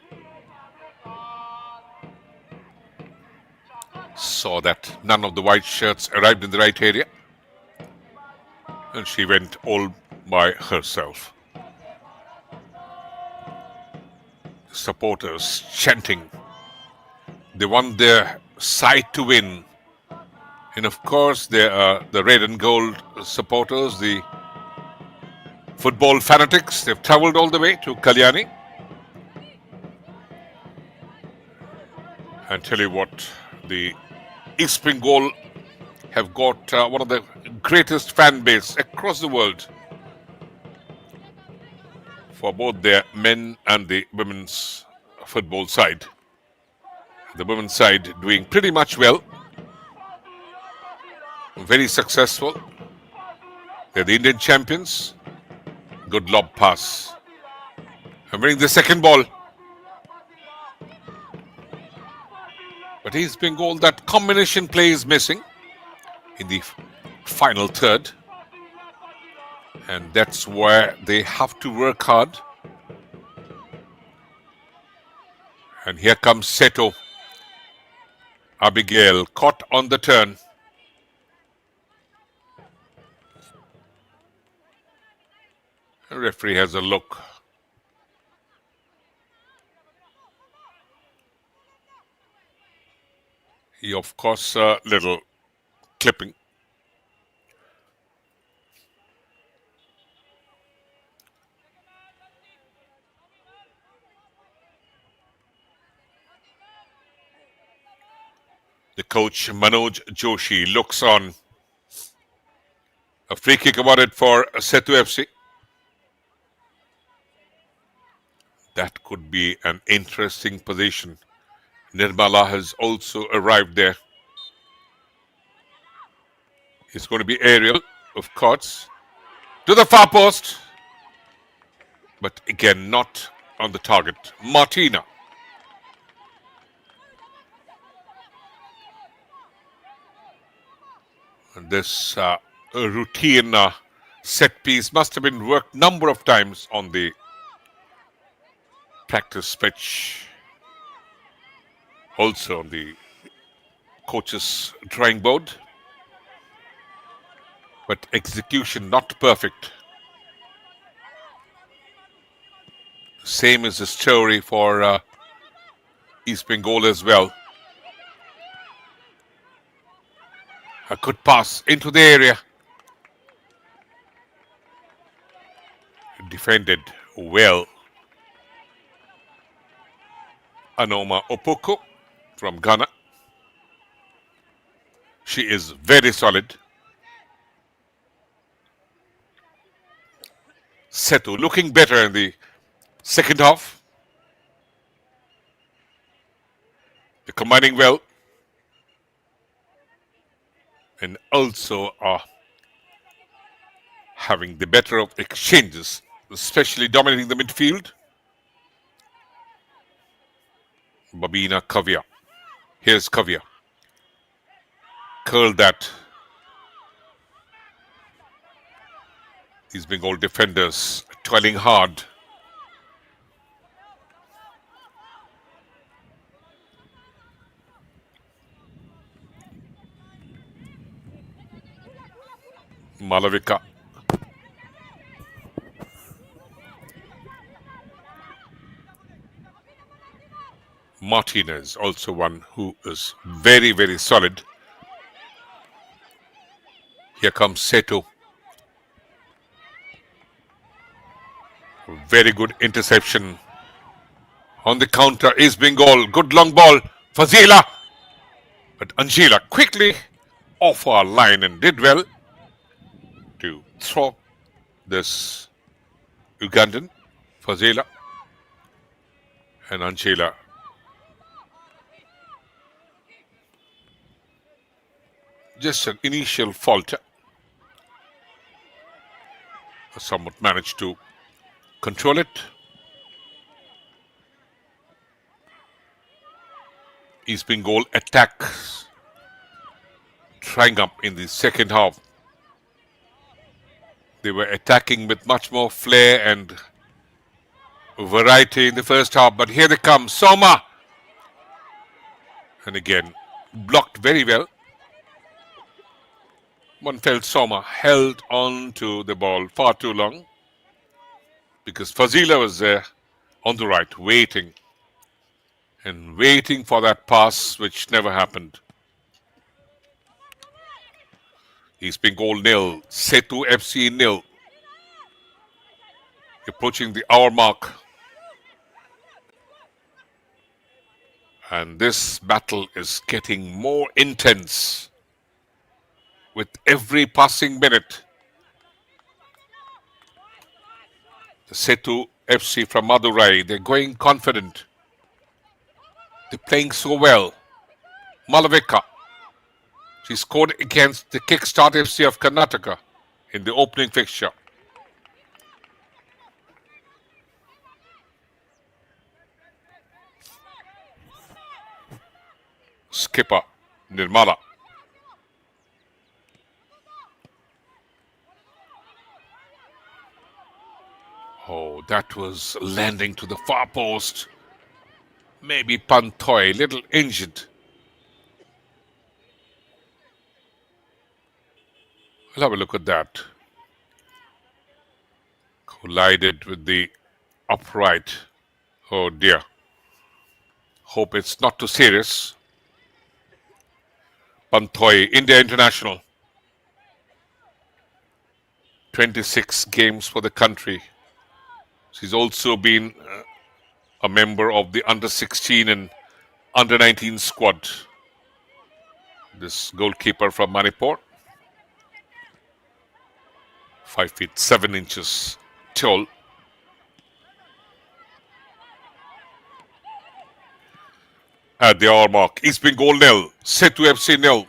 Saw that none of the white shirts arrived in the right area. And she went all by herself. Supporters chanting. They want their side to win. And of course, there are the red and gold supporters, the football fanatics. They've traveled all the way to Kalyani. And tell you what, the East Bengal have got one of the greatest fan base across the world for both their men and the women's football side. The women's side doing pretty much well. Very successful. They're the Indian champions. Good lob pass. I'm winning the second ball. But East Bengal, that combination play is missing in the final third. And that's where they have to work hard. And here comes Sethu. Abigail caught on the turn. The referee has a look. He, of course, a little clipping. The coach, Manoj Joshi, looks on. A free kick awarded for Setu FC. That could be an interesting position. Nirmala has also arrived there. It's going to be aerial, of course, to the far post. But again, not on the target. Martina. And this routine set piece must have been worked number of times on the practice pitch. Also on the coach's drawing board. But execution not perfect. Same is the story for East Bengal as well. A good pass into the area. Defended well. Anoma Opoko from Ghana. She is very solid. Sethu looking better in the second half. They're combining well. And also having the better of exchanges, especially dominating the midfield. Babina Kavya. Here's Kavya. Curl that. These Bengal defenders toiling hard. Malavika. Martinez, also one who is very, very solid. Here comes Sethu. Very good interception. On the counter is Bengal. Good long ball. Fazila. But Angela quickly off our line and did well to throw this Ugandan, Fazila. And Angela just an initial falter. Somewhat managed to control it. East Bengal attacks trying up in the second half. They were attacking with much more flair and variety in the first half, but here they come. Soma! And again, blocked very well. One felt Soma held on to the ball far too long because Fazila was there on the right, waiting and waiting for that pass, which never happened. East Bengal 0, Setu FC 0. Approaching the hour mark. And this battle is getting more intense with every passing minute. The Setu FC from Madurai, they're going confident. They're playing so well. Malavika. She scored against the Kickstart FC of Karnataka in the opening fixture. Skipper Nirmala. Oh, that was landing to the far post. Maybe Pantoy, little injured. I'll have a look at that. Collided with the upright. Oh dear. Hope it's not too serious. Pantoy, India international. 26 games for the country. She's also been a member of the under-16 and under-19 squad. This goalkeeper from Manipur. 5 feet 7 inches tall. At the hour mark, East Bengal 0, Setu FC 0.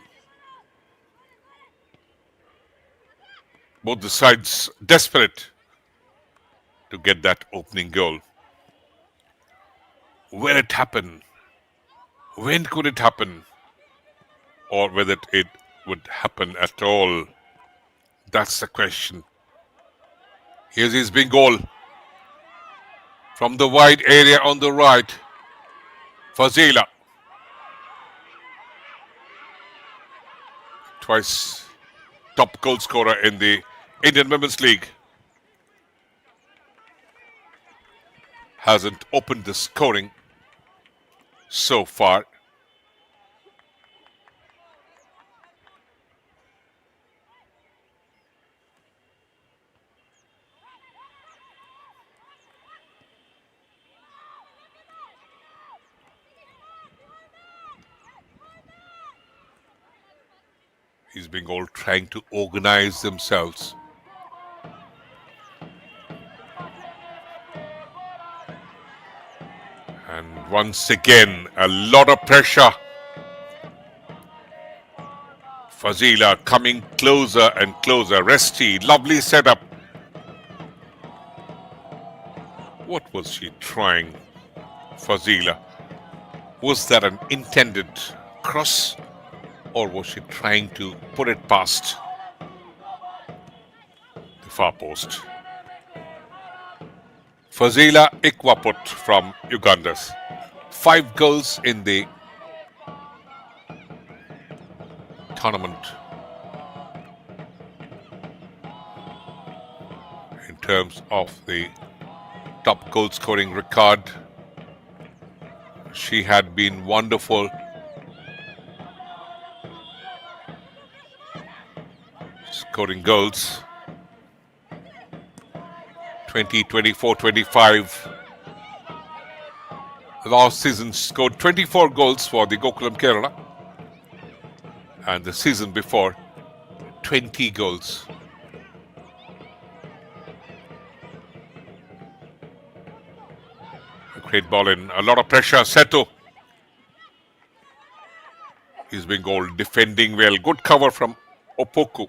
Both the sides desperate to get that opening goal. Where it happened, when could it happen, or whether it would happen at all? That's the question. Here's East Bengal from the wide area on the right. Fazila. Twice top goal scorer in the Indian Women's League. Hasn't opened the scoring so far. East Bengal trying to organize themselves. And once again, a lot of pressure. Fazila coming closer and closer. Resti, lovely setup. What was she trying, Fazila? Was that an intended cross, or was she trying to put it past the far post? Fazila Ikwaput from Uganda. 5 goals in the tournament. In terms of the top goal scoring record, she had been wonderful. Scoring goals. 20, 24, 25. Last season scored 24 goals for the Gokulam Kerala. And the season before, 20 goals. A great ball in, a lot of pressure. Sethu. He's been goal defending well. Good cover from Opoku.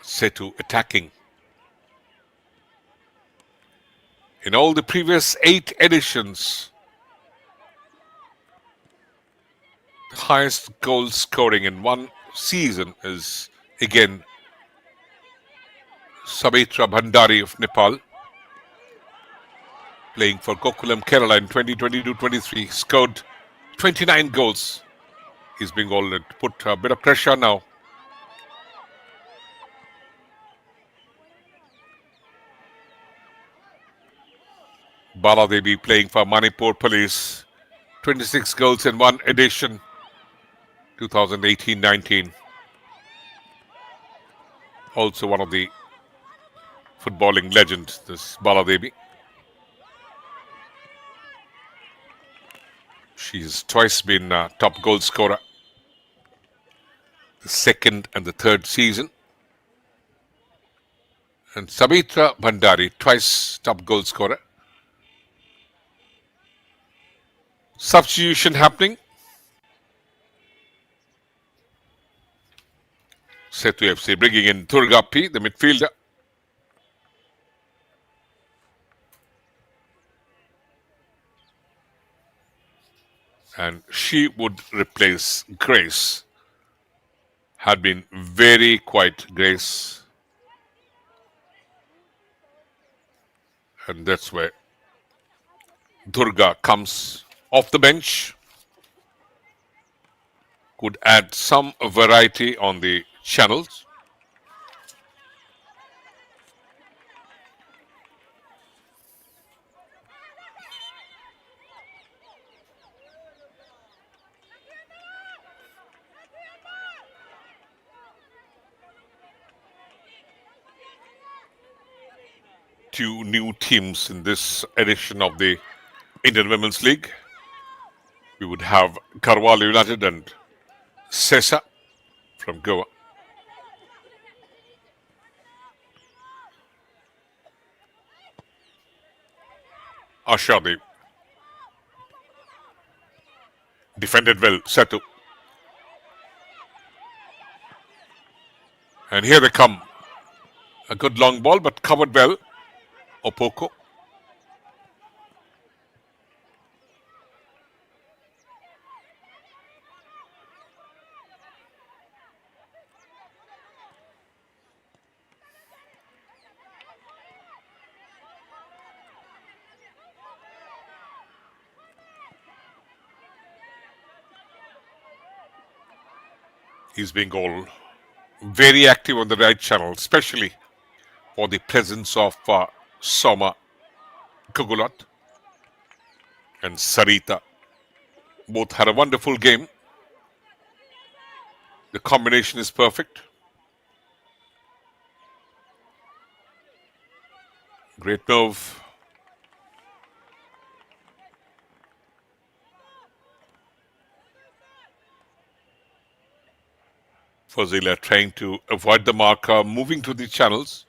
Sethu attacking. In all the previous 8 editions, the highest goal scoring in one season is again Sabitra Bhandari of Nepal, playing for Gokulam Kerala in 2022-23, scored 29 goals. He's being all put a bit of pressure now. Baladevi playing for Manipur Police, 26 goals in one edition, 2018-19. Also one of the footballing legends, this Baladevi. She's twice been top goal scorer, the second and the third season. And Sabitra Bhandari, twice top goal scorer. Substitution happening. Setu FC bringing in Durga P, the midfielder. And she would replace Grace. Had been very quiet, Grace. And that's where Durga comes off the bench. Could add some variety on the channels. Two new teams in this edition of the Indian Women's League. We would have Karwal United and Sesa from Goa. Ashadev defended well, Sethu. And here they come. A good long ball, but covered well. Opoko. He's being all very active on the right channel, especially for the presence of Soma Goguloth and Sarita. Both had a wonderful game. The combination is perfect. Great move. Fazila trying to avoid the marker, moving to the channels.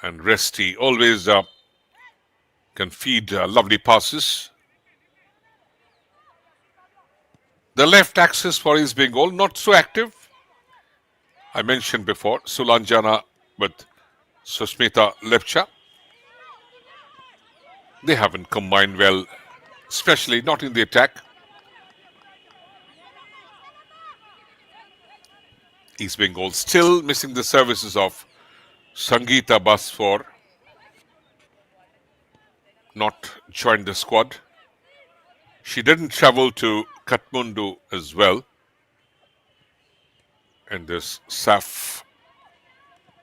And Resti always can feed lovely passes. The left axis for his Bengal, not so active. I mentioned before, Sulanjana with Susmita Lepcha. They haven't combined well, especially not in the attack. East Bengal still missing the services of Sangeeta Basfor. Not joined the squad. She didn't travel to Kathmandu as well in this SAF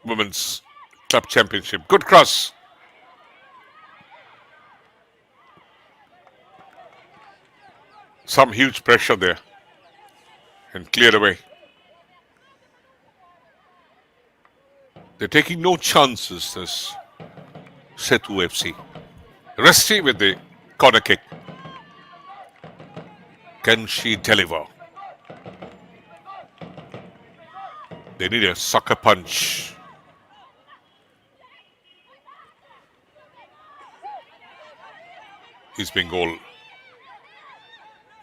Women's Club Championship. Good cross. Some huge pressure there and cleared away. They're taking no chances, this Setu FC. Resti with the corner kick. Can she deliver? They need a sucker punch. East Bengal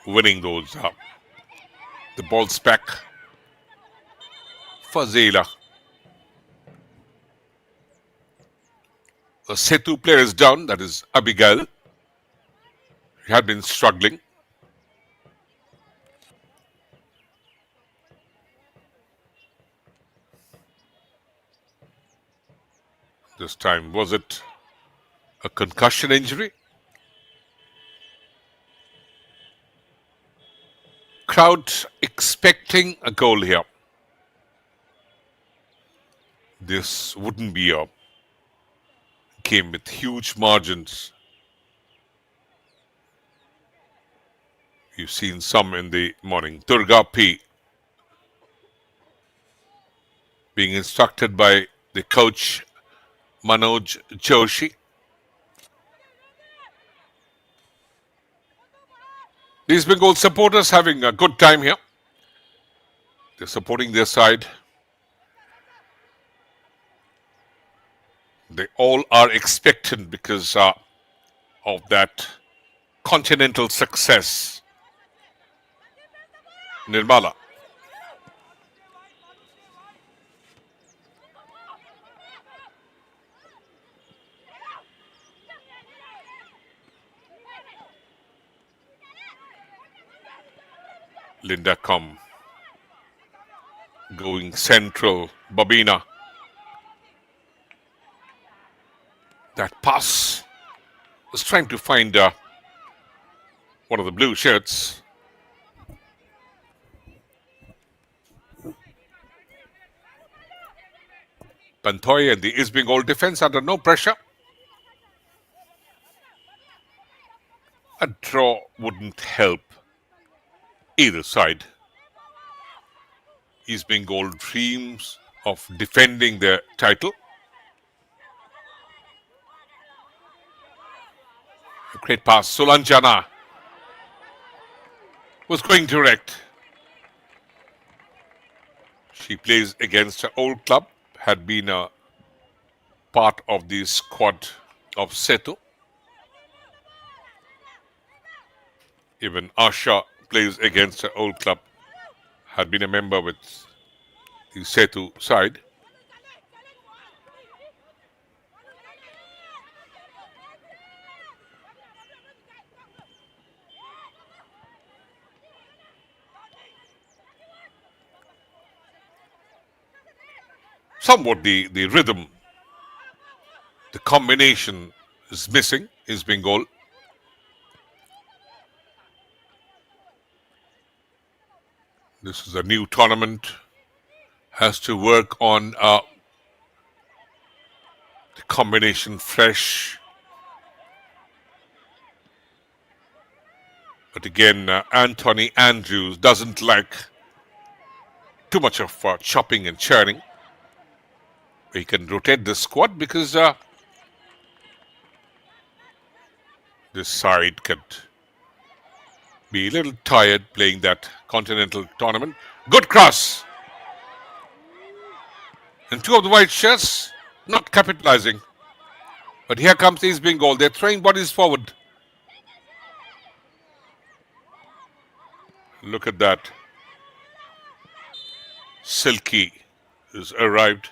winning those. The ball's back. Fazila. The Sethu player is down, that is Abigail. He had been struggling. This time, was it a concussion injury? Crowd expecting a goal here. This wouldn't be a game with huge margins. You've seen some in the morning. Durga P being instructed by the coach Manoj Joshi. These Bengal supporters having a good time here. They're supporting their side. They all are expectant because of that continental success. Nirmala. Linda Com going central. Babina. That pass was trying to find one of the blue shirts. Pantoy and the East Bengal defense under no pressure. A draw wouldn't help either side. East Bengal dreams of defending their title. A great pass. Solanjana was going direct. She plays against her old club, had been a part of the squad of Sethu. Even Asha plays against her old club, had been a member with the Sethu side. Somewhat the rhythm, the combination is missing, is Bengal. This is a new tournament, has to work on the combination fresh. But again, Anthony Andrews doesn't like too much of chopping and churning. He can rotate the squad because this side could be a little tired playing that continental tournament. Good cross. And two of the white shirts not capitalizing. But here comes East Bengal. They're throwing bodies forward. Look at that. Silky has arrived.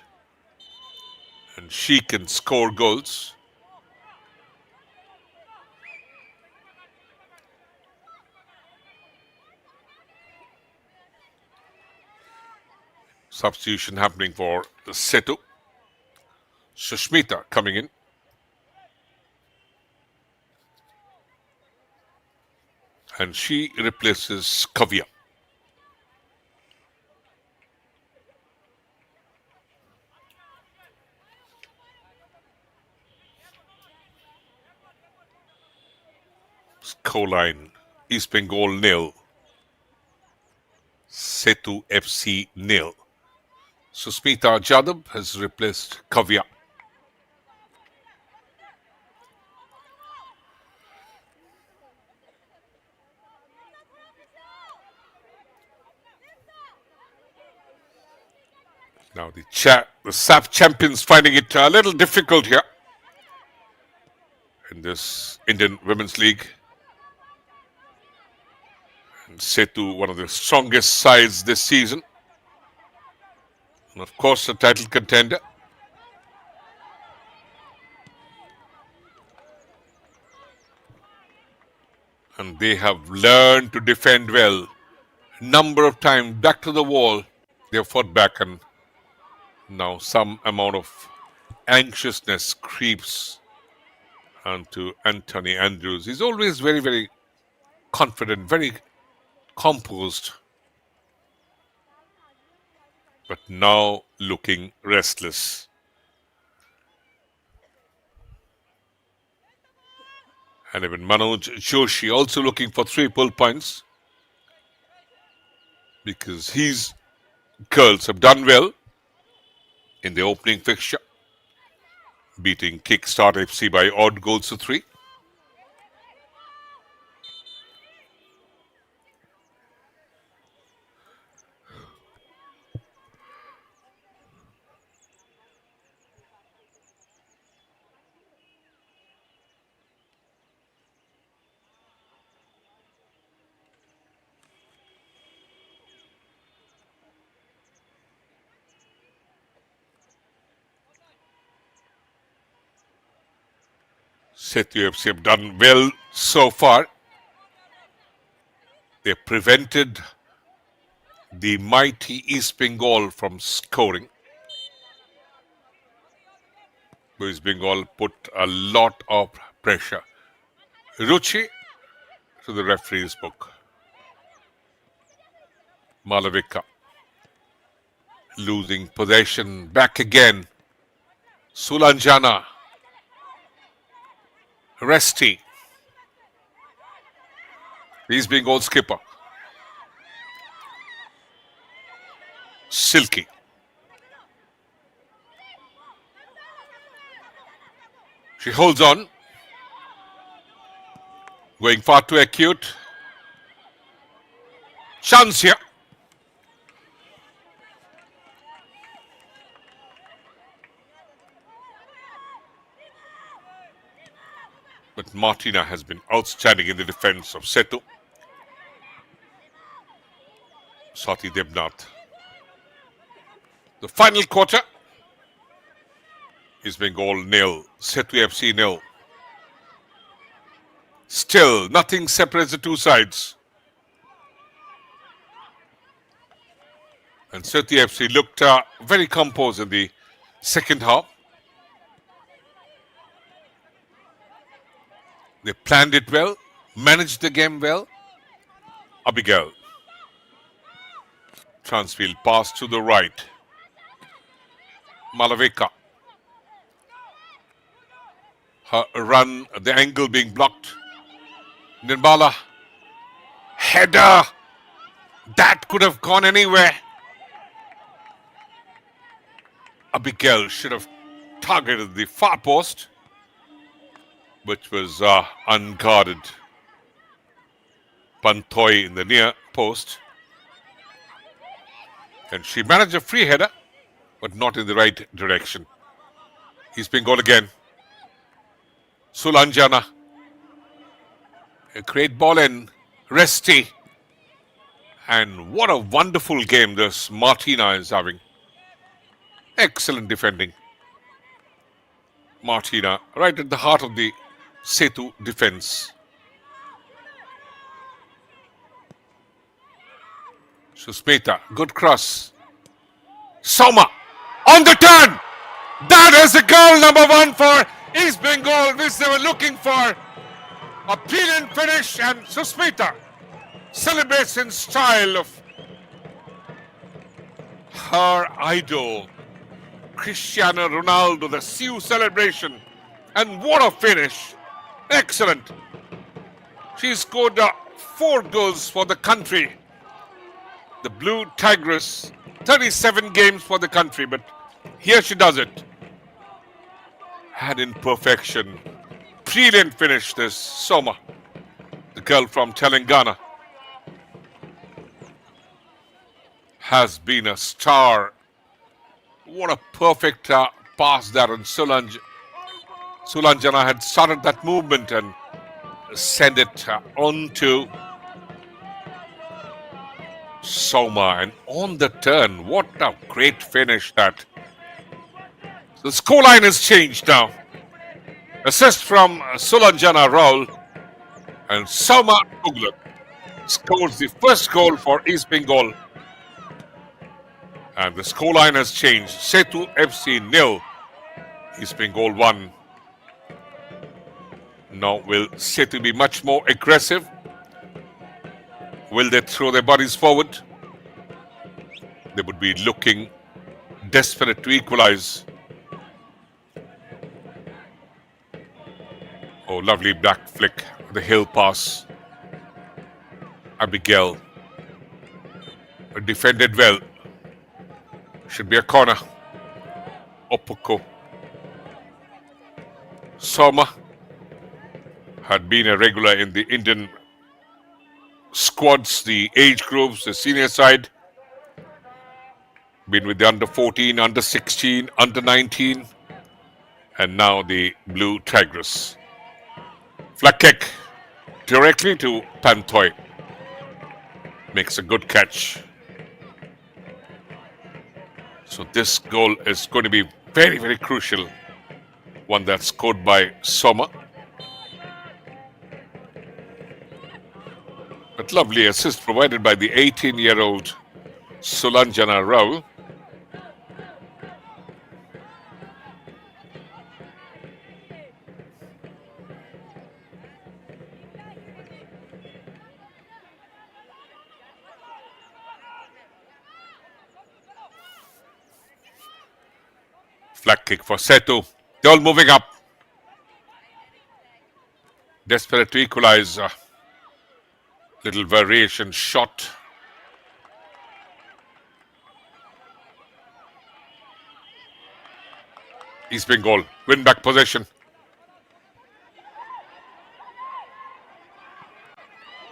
And she can score goals. Substitution happening for the Sethu. Sushmita coming in. And she replaces Kavya. Scoreline, East Bengal 0. Setu FC 0. Susmita Jadab has replaced Kavya. Now the SAF champions finding it a little difficult here in this Indian Women's League. And Sethu, one of the strongest sides this season. And of course, a title contender. And they have learned to defend well. Number of times back to the wall, they have fought back, and now some amount of anxiousness creeps onto Anthony Andrews. He's always very, very confident, very composed. But now looking restless. And even Manoj Joshi also looking for 3 pull points, because his girls have done well in the opening fixture, beating Kickstart FC by odd goals to 3. Setu FC have done well so far. They prevented the mighty East Bengal from scoring. East Bengal put a lot of pressure. Ruchi to the referee's book. Malavika losing possession. Back again. Sulanjana. Resti. East Bengal skipper. Silky. She holds on. Going far too acute. Chance here. But Martina has been outstanding in the defense of Sethu. Sati Debnath. The final quarter is Bengal 0, Setu FC 0. Still, nothing separates the two sides. And Setu FC looked very composed in the second half. They planned it well, managed the game well. Abigail. Transfield pass to the right. Malavika. Her run, the angle being blocked. Nirbala. Header. That could have gone anywhere. Abigail should have targeted the far post, which was unguarded. Pantoy in the near post. And she managed a free header, but not in the right direction. East Bengal again. Sulanjana. A great ball in. Resti. And what a wonderful game this Martina is having. Excellent defending. Martina right at the heart of the Sethu defense. Susmita, good cross. Soma on the turn. That is the goal number 1 for East Bengal, which they were looking for. A brilliant finish, and Susmita celebrates in style of her idol, Cristiano Ronaldo, the Sioux celebration. And what a finish. Excellent. She scored 4 goals for the country. The Blue Tigress, 37 games for the country, but here she does it. Had in perfection. Brilliant finish, this Soma, the girl from Telangana. Has been a star. What a perfect pass there, and Sulanjana had started that movement and sent it on to Soma, and on the turn, what a great finish that. The scoreline has changed now. Assist from Sulanjana Raul, and Soma Goguloth scores the first goal for East Bengal. And the scoreline has changed. Setu FC 0, East Bengal 1. Now will Setu be much more aggressive? Will they throw their bodies forward? They would be looking desperate to equalize. Oh, lovely back flick. The hill pass. Abigail. Defended well. Should be a corner. Opoko. Soma had been a regular in the Indian squads, the age groups, the senior side. Been with the under 14, under 16, under 19, and now the Blue Tigress. Flag kick directly to Pantoy. Makes a good catch. So this goal is going to be very, very crucial. One that's scored by Soma. But lovely assist provided by the 18-year-old Sulanjana Rao. Flag kick for Sethu. They're all moving up. Desperate to equalize. Little variation shot. East Bengal win back possession.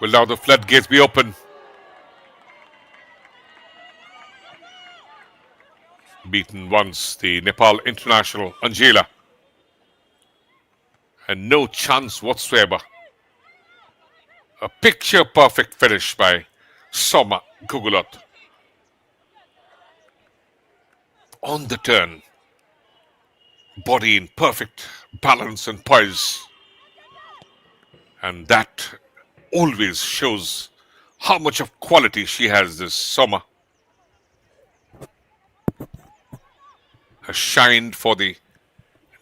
Will now the floodgates be open? Beaten once, the Nepal international Angela. And no chance whatsoever. A picture perfect finish by Soma Goguloth. On the turn. Body in perfect balance and poise. And that always shows how much of quality she has, this Soma. Has shined for the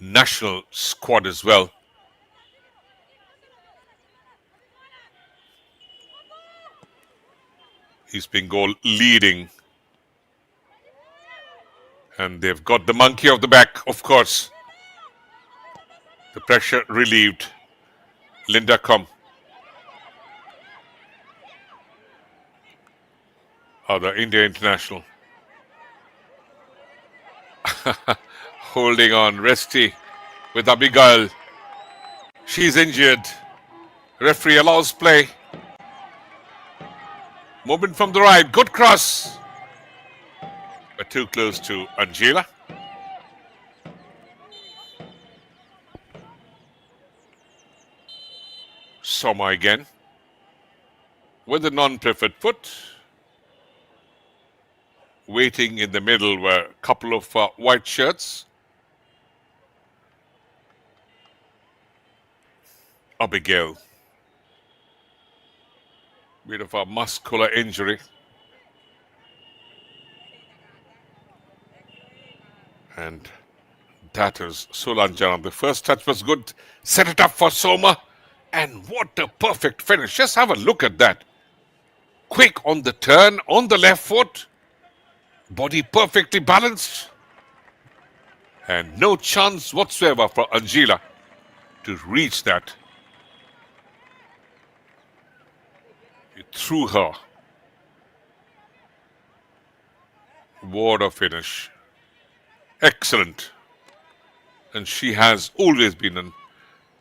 national squad as well. East Bengal leading. And they've got the monkey of the back, of course. The pressure relieved. Linda Kom. The India international. Holding on, Resti with Abigail. She's injured. Referee allows play. Movement from the right. Good cross. But too close to Angela. Soma again. With the non-preferred foot. Waiting in the middle were a couple of white shirts. Abigail. Bit of a muscular injury. And that is Sulanjana. The first touch was good. Set it up for Soma. And what a perfect finish. Just have a look at that. Quick on the turn, on the left foot. Body perfectly balanced. And no chance whatsoever for Angela to reach that. He threw her. What a finish. Excellent. And she has always been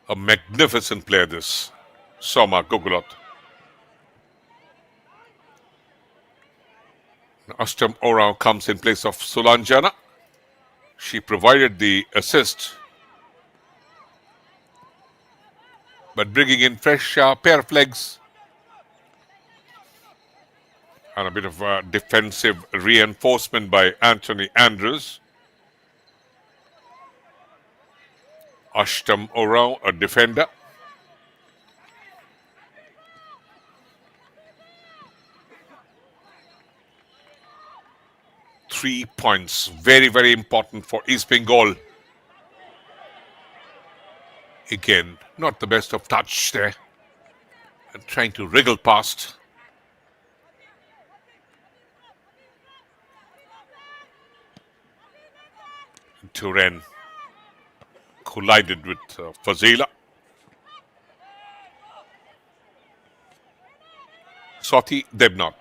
a magnificent player, this Soma Goguloth. Ashtam Orao comes in place of Sulanjana. She provided the assist. But bringing in fresh pair of legs. And a bit of defensive reinforcement by Anthony Andrews. Ashtam Orao, a defender. Three points. Very, very important for East Bengal. Again, not the best of touch there. And trying to wriggle past. Turen collided with Fazila. Swati Debnath.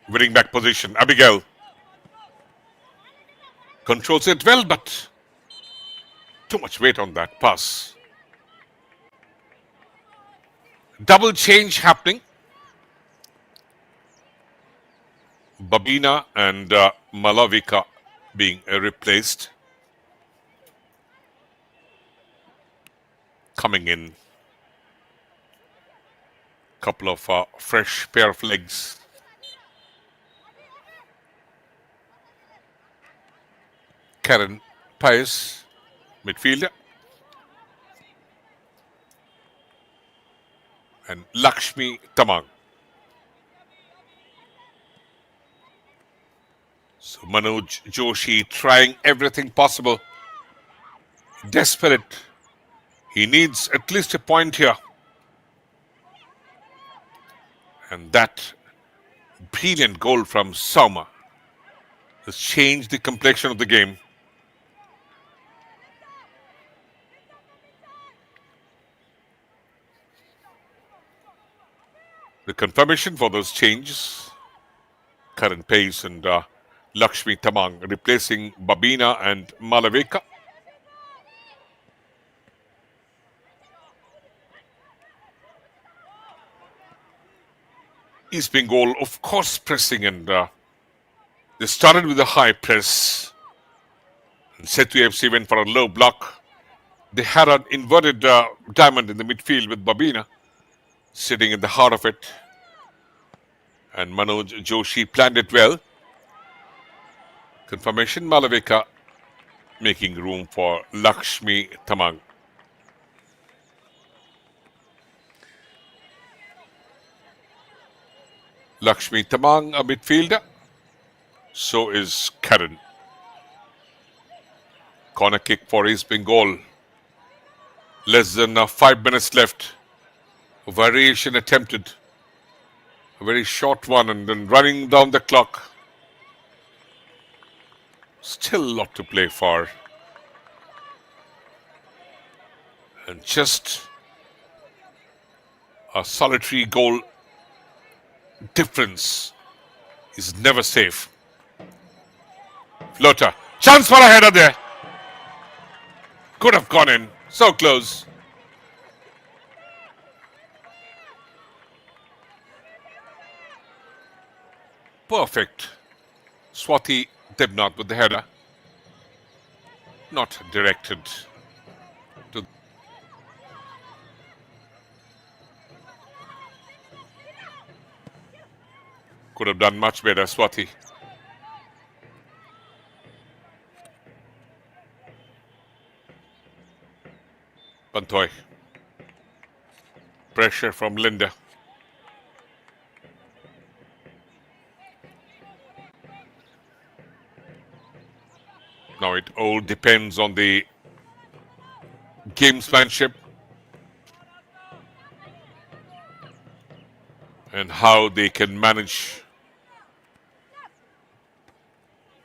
Winning back position. Abigail controls it well, but too much weight on that pass. Double change happening. Babina and Malavika being replaced. Coming in. Couple of fresh pair of legs. Karen Pius, midfielder. And Lakshmi Tamang. So Manoj Joshi trying everything possible. Desperate. He needs at least a point here. And that brilliant goal from Soma has changed the complexion of the game. The confirmation for those changes. Current pace and Lakshmi Tamang replacing Babina and Malavika. East Bengal, of course, pressing, and they started with a high press. And Setu FC went for a low block. They had an inverted diamond in the midfield with Babina sitting in the heart of it. And Manoj Joshi planned it well. Confirmation, Malavika making room for Lakshmi Tamang. Lakshmi Tamang, a midfielder. So is Karan. Corner kick for East Bengal. Less than 5 minutes left. A variation attempted. A very short one, and then running down the clock. Still a lot to play for. And just a solitary goal difference is never safe. Floater. Chance for a header there. Could have gone in. So close. Perfect. Swati Debnath with the header. Not directed to. Could have done much better, Swati. Pantoy. Pressure from Linda. Now it all depends on the gamesmanship and how they can manage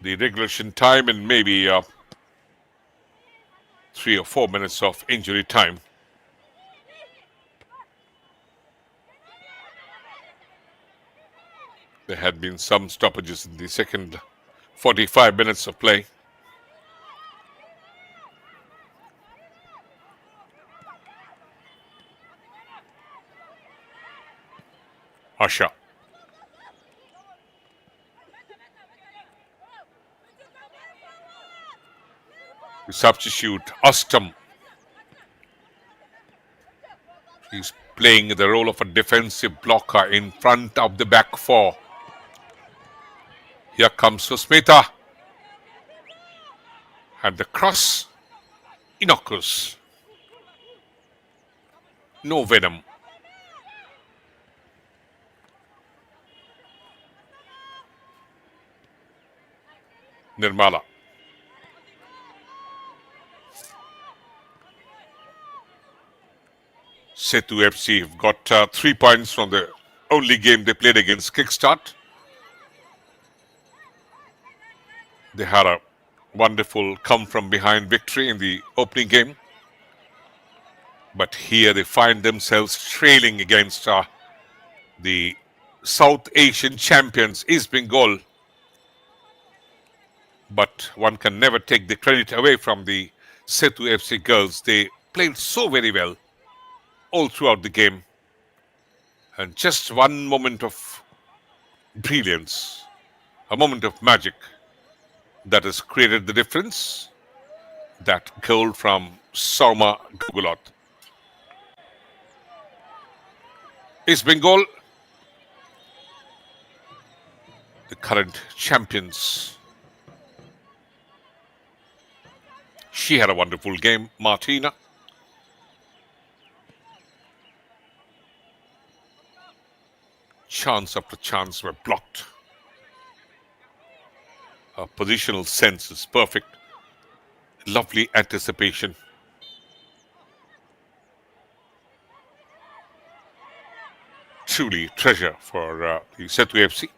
the regulation time and maybe 3 or 4 minutes of injury time. There had been some stoppages in the second 45 minutes of play. Asha. The substitute, Astam. He's playing the role of a defensive blocker in front of the back four. Here comes Susmita. And the cross, innocuous. No venom. Nirmala. Setu FC have got 3 points from the only game they played against Kickstart. They had a wonderful come-from-behind victory in the opening game. But here they find themselves trailing against the South Asian champions, East Bengal. But one can never take the credit away from the Sethu FC girls. They played so very well all throughout the game. And just one moment of brilliance, a moment of magic that has created the difference. That goal from Soma Goguloth. East Bengal, the current champions. She had a wonderful game, Martina. Chance after chance were blocked. Positional sense is perfect. Lovely anticipation. Truly treasure for the Sethu FC.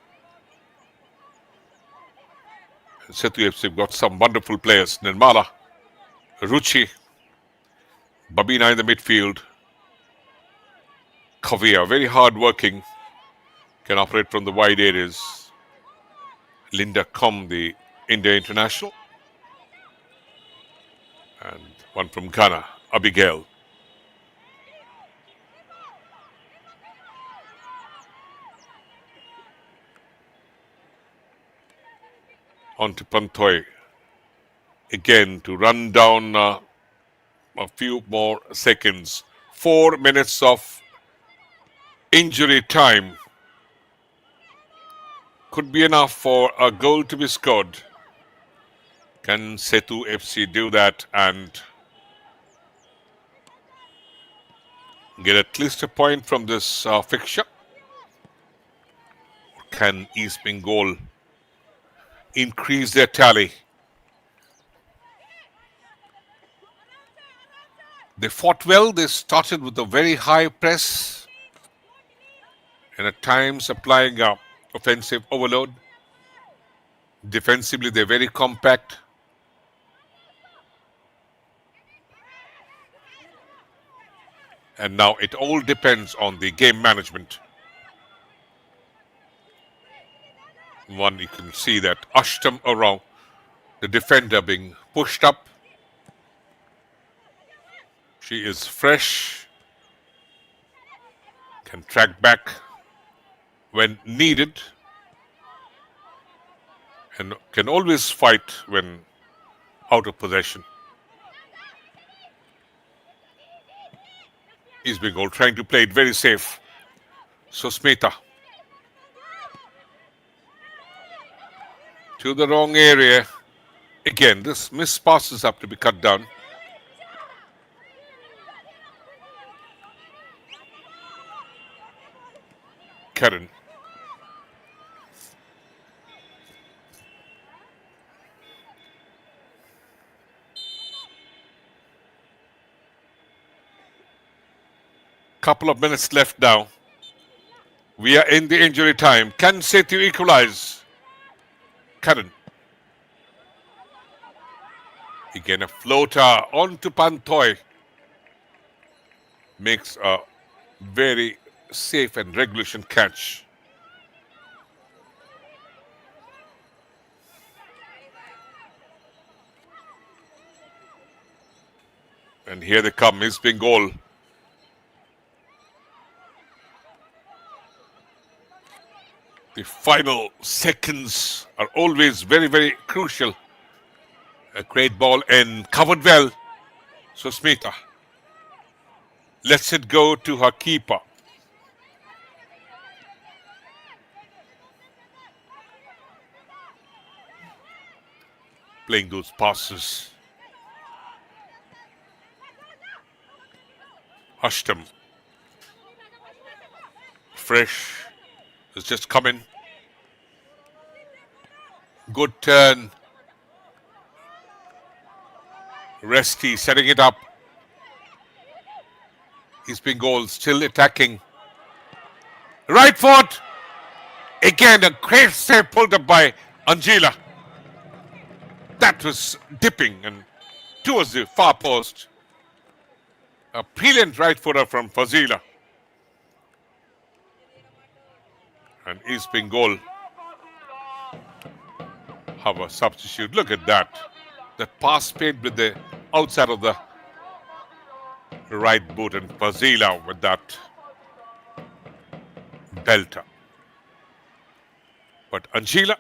Sethu FC have got some wonderful players. Nirmala, Ruchi, Babina in the midfield. Kavya, very hard working, can operate from the wide areas. Linda Kom, the India international. And one from Ghana, Abigail. On to Pantoy. Again to run down a few more seconds. 4 minutes of injury time. Could be enough for a goal to be scored. Can Setu FC do that and get at least a point from this fixture? Or can East Bengal increase their tally? They fought well. They started with a very high press and at times applying offensive overload. Defensively, they're very compact. And now it all depends on the game management. One, you can see that Ashtam around, the defender being pushed up. She is fresh, can track back when needed, and can always fight when out of possession. East Bengal trying to play it very safe. Susmita to the wrong area. Again, this missed passes have to be cut down. Karen. Couple of minutes left now. We are in the injury time. Can Sethu equalize? Karen. Again, a floater onto Pantoy. Makes a very safe and regulation catch. And here they come, East Bengal. The final seconds are always very, very crucial. A great ball and covered well. Susmita lets it go to her keeper. Playing those passes. Ashtam. Fresh. Has just come in. Good turn. Resty setting it up. East Bengal still attacking. Right foot. Again, a great save pulled up by Angela. That was dipping and towards the far post. A brilliant right footer from Fazila. And East Bengal have a substitute. Look at that. That pass played with the outside of the right boot and Fazila with that belter. But Angela,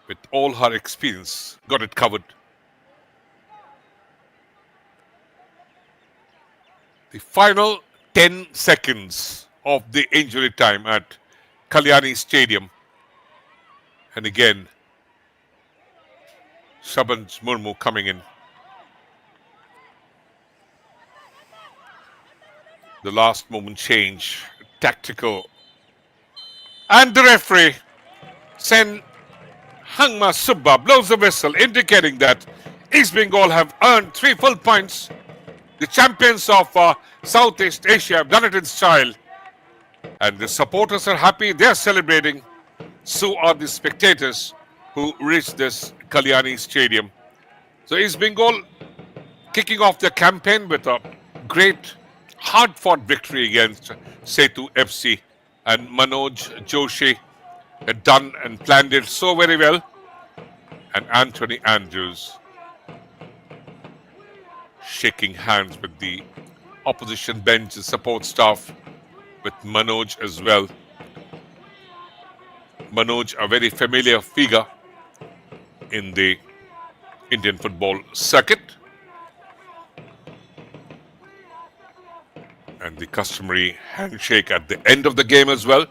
with all her experience, got it covered. The final 10 seconds of the injury time at Kalyani Stadium. And again, Shabanj Murmu coming in. The last moment change, tactical. And the referee, Sen Hangma Subba blows the whistle, indicating that East Bengal have earned 3 full points. The champions of Southeast Asia have done it in style. And the supporters are happy, they are celebrating. So are the spectators who reached this Kalyani Stadium. So East Bengal kicking off their campaign with a great, hard-fought victory against Setu FC. And Manoj Joshi had done and planned it so very well. And Anthony Andrews shaking hands with the opposition bench, the support staff, with Manoj as well. Manoj, a very familiar figure in the Indian football circuit. And the customary handshake at the end of the game as well.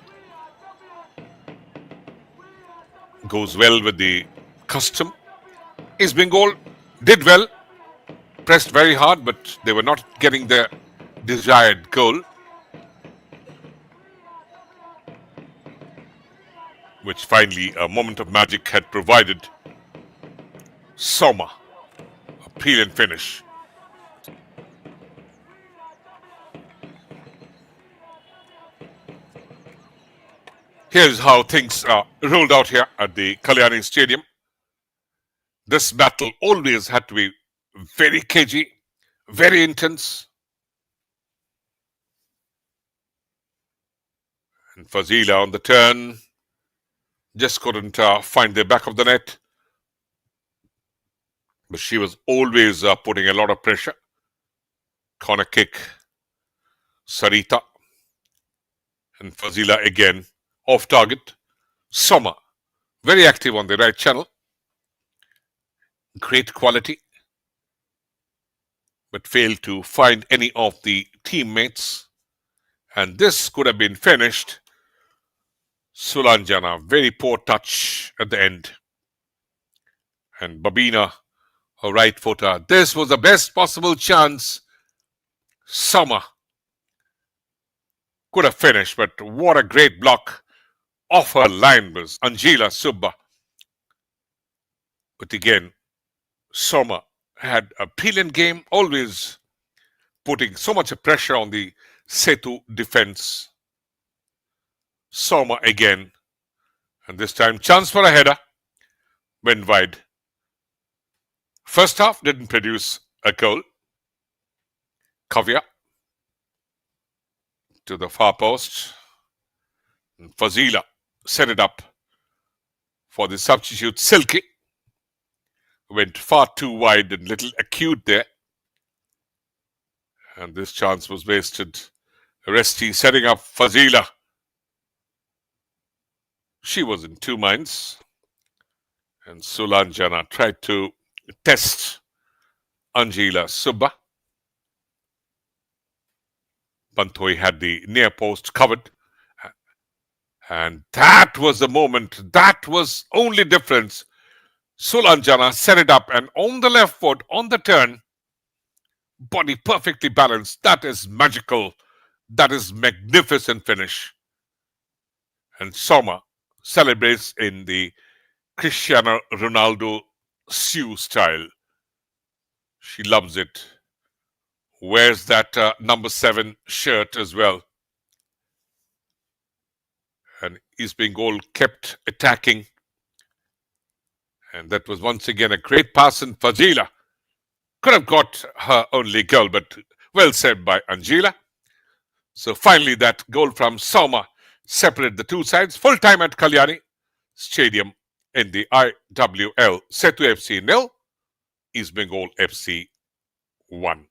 Goes well with the custom. East Bengal did well, pressed very hard, but they were not getting their desired goal, which finally a moment of magic had provided. Soma, a brilliant finish. Here's how things are rolled out here at the Kalyani Stadium. This battle always had to be very cagey, very intense. And Fazila on the turn just couldn't find the back of the net. But she was always putting a lot of pressure. Corner kick, Sarita. And Fazila again off target. Soma, very active on the right channel. Great quality. But failed to find any of the teammates. And this could have been finished. Sulanjana, very poor touch at the end. And Babina, her right footer. This was the best possible chance. Soma could have finished, but what a great block. Off her line was Anjila Subba. But again, Soma had a brilliant game, always putting so much pressure on the Sethu defense. Soma again, and this time chance for a header, went wide. First half didn't produce a goal. Kavya to the far post. And Fazila set it up for the substitute Silky. Went far too wide and little acute there. And this chance was wasted. Resti setting up Fazila. She was in two minds. And Sulanjana tried to test Anjila Subba. Bantoi had the near post covered. And that was the moment. That was only difference. Sulanjana set it up and on the left foot, on the turn, body perfectly balanced. That is magical. That is magnificent finish. And Soma celebrates in the Cristiano Ronaldo Sue style. She loves it. Wears that number 7 shirt as well. And East Bengal kept attacking. And that was once again a great pass in Fazila. Could have got her only goal, but well saved by Anjila. So finally that goal from Soma separated the two sides. Full time at Kalyani Stadium in the IWL. Setu FC 0, East Bengal FC 1.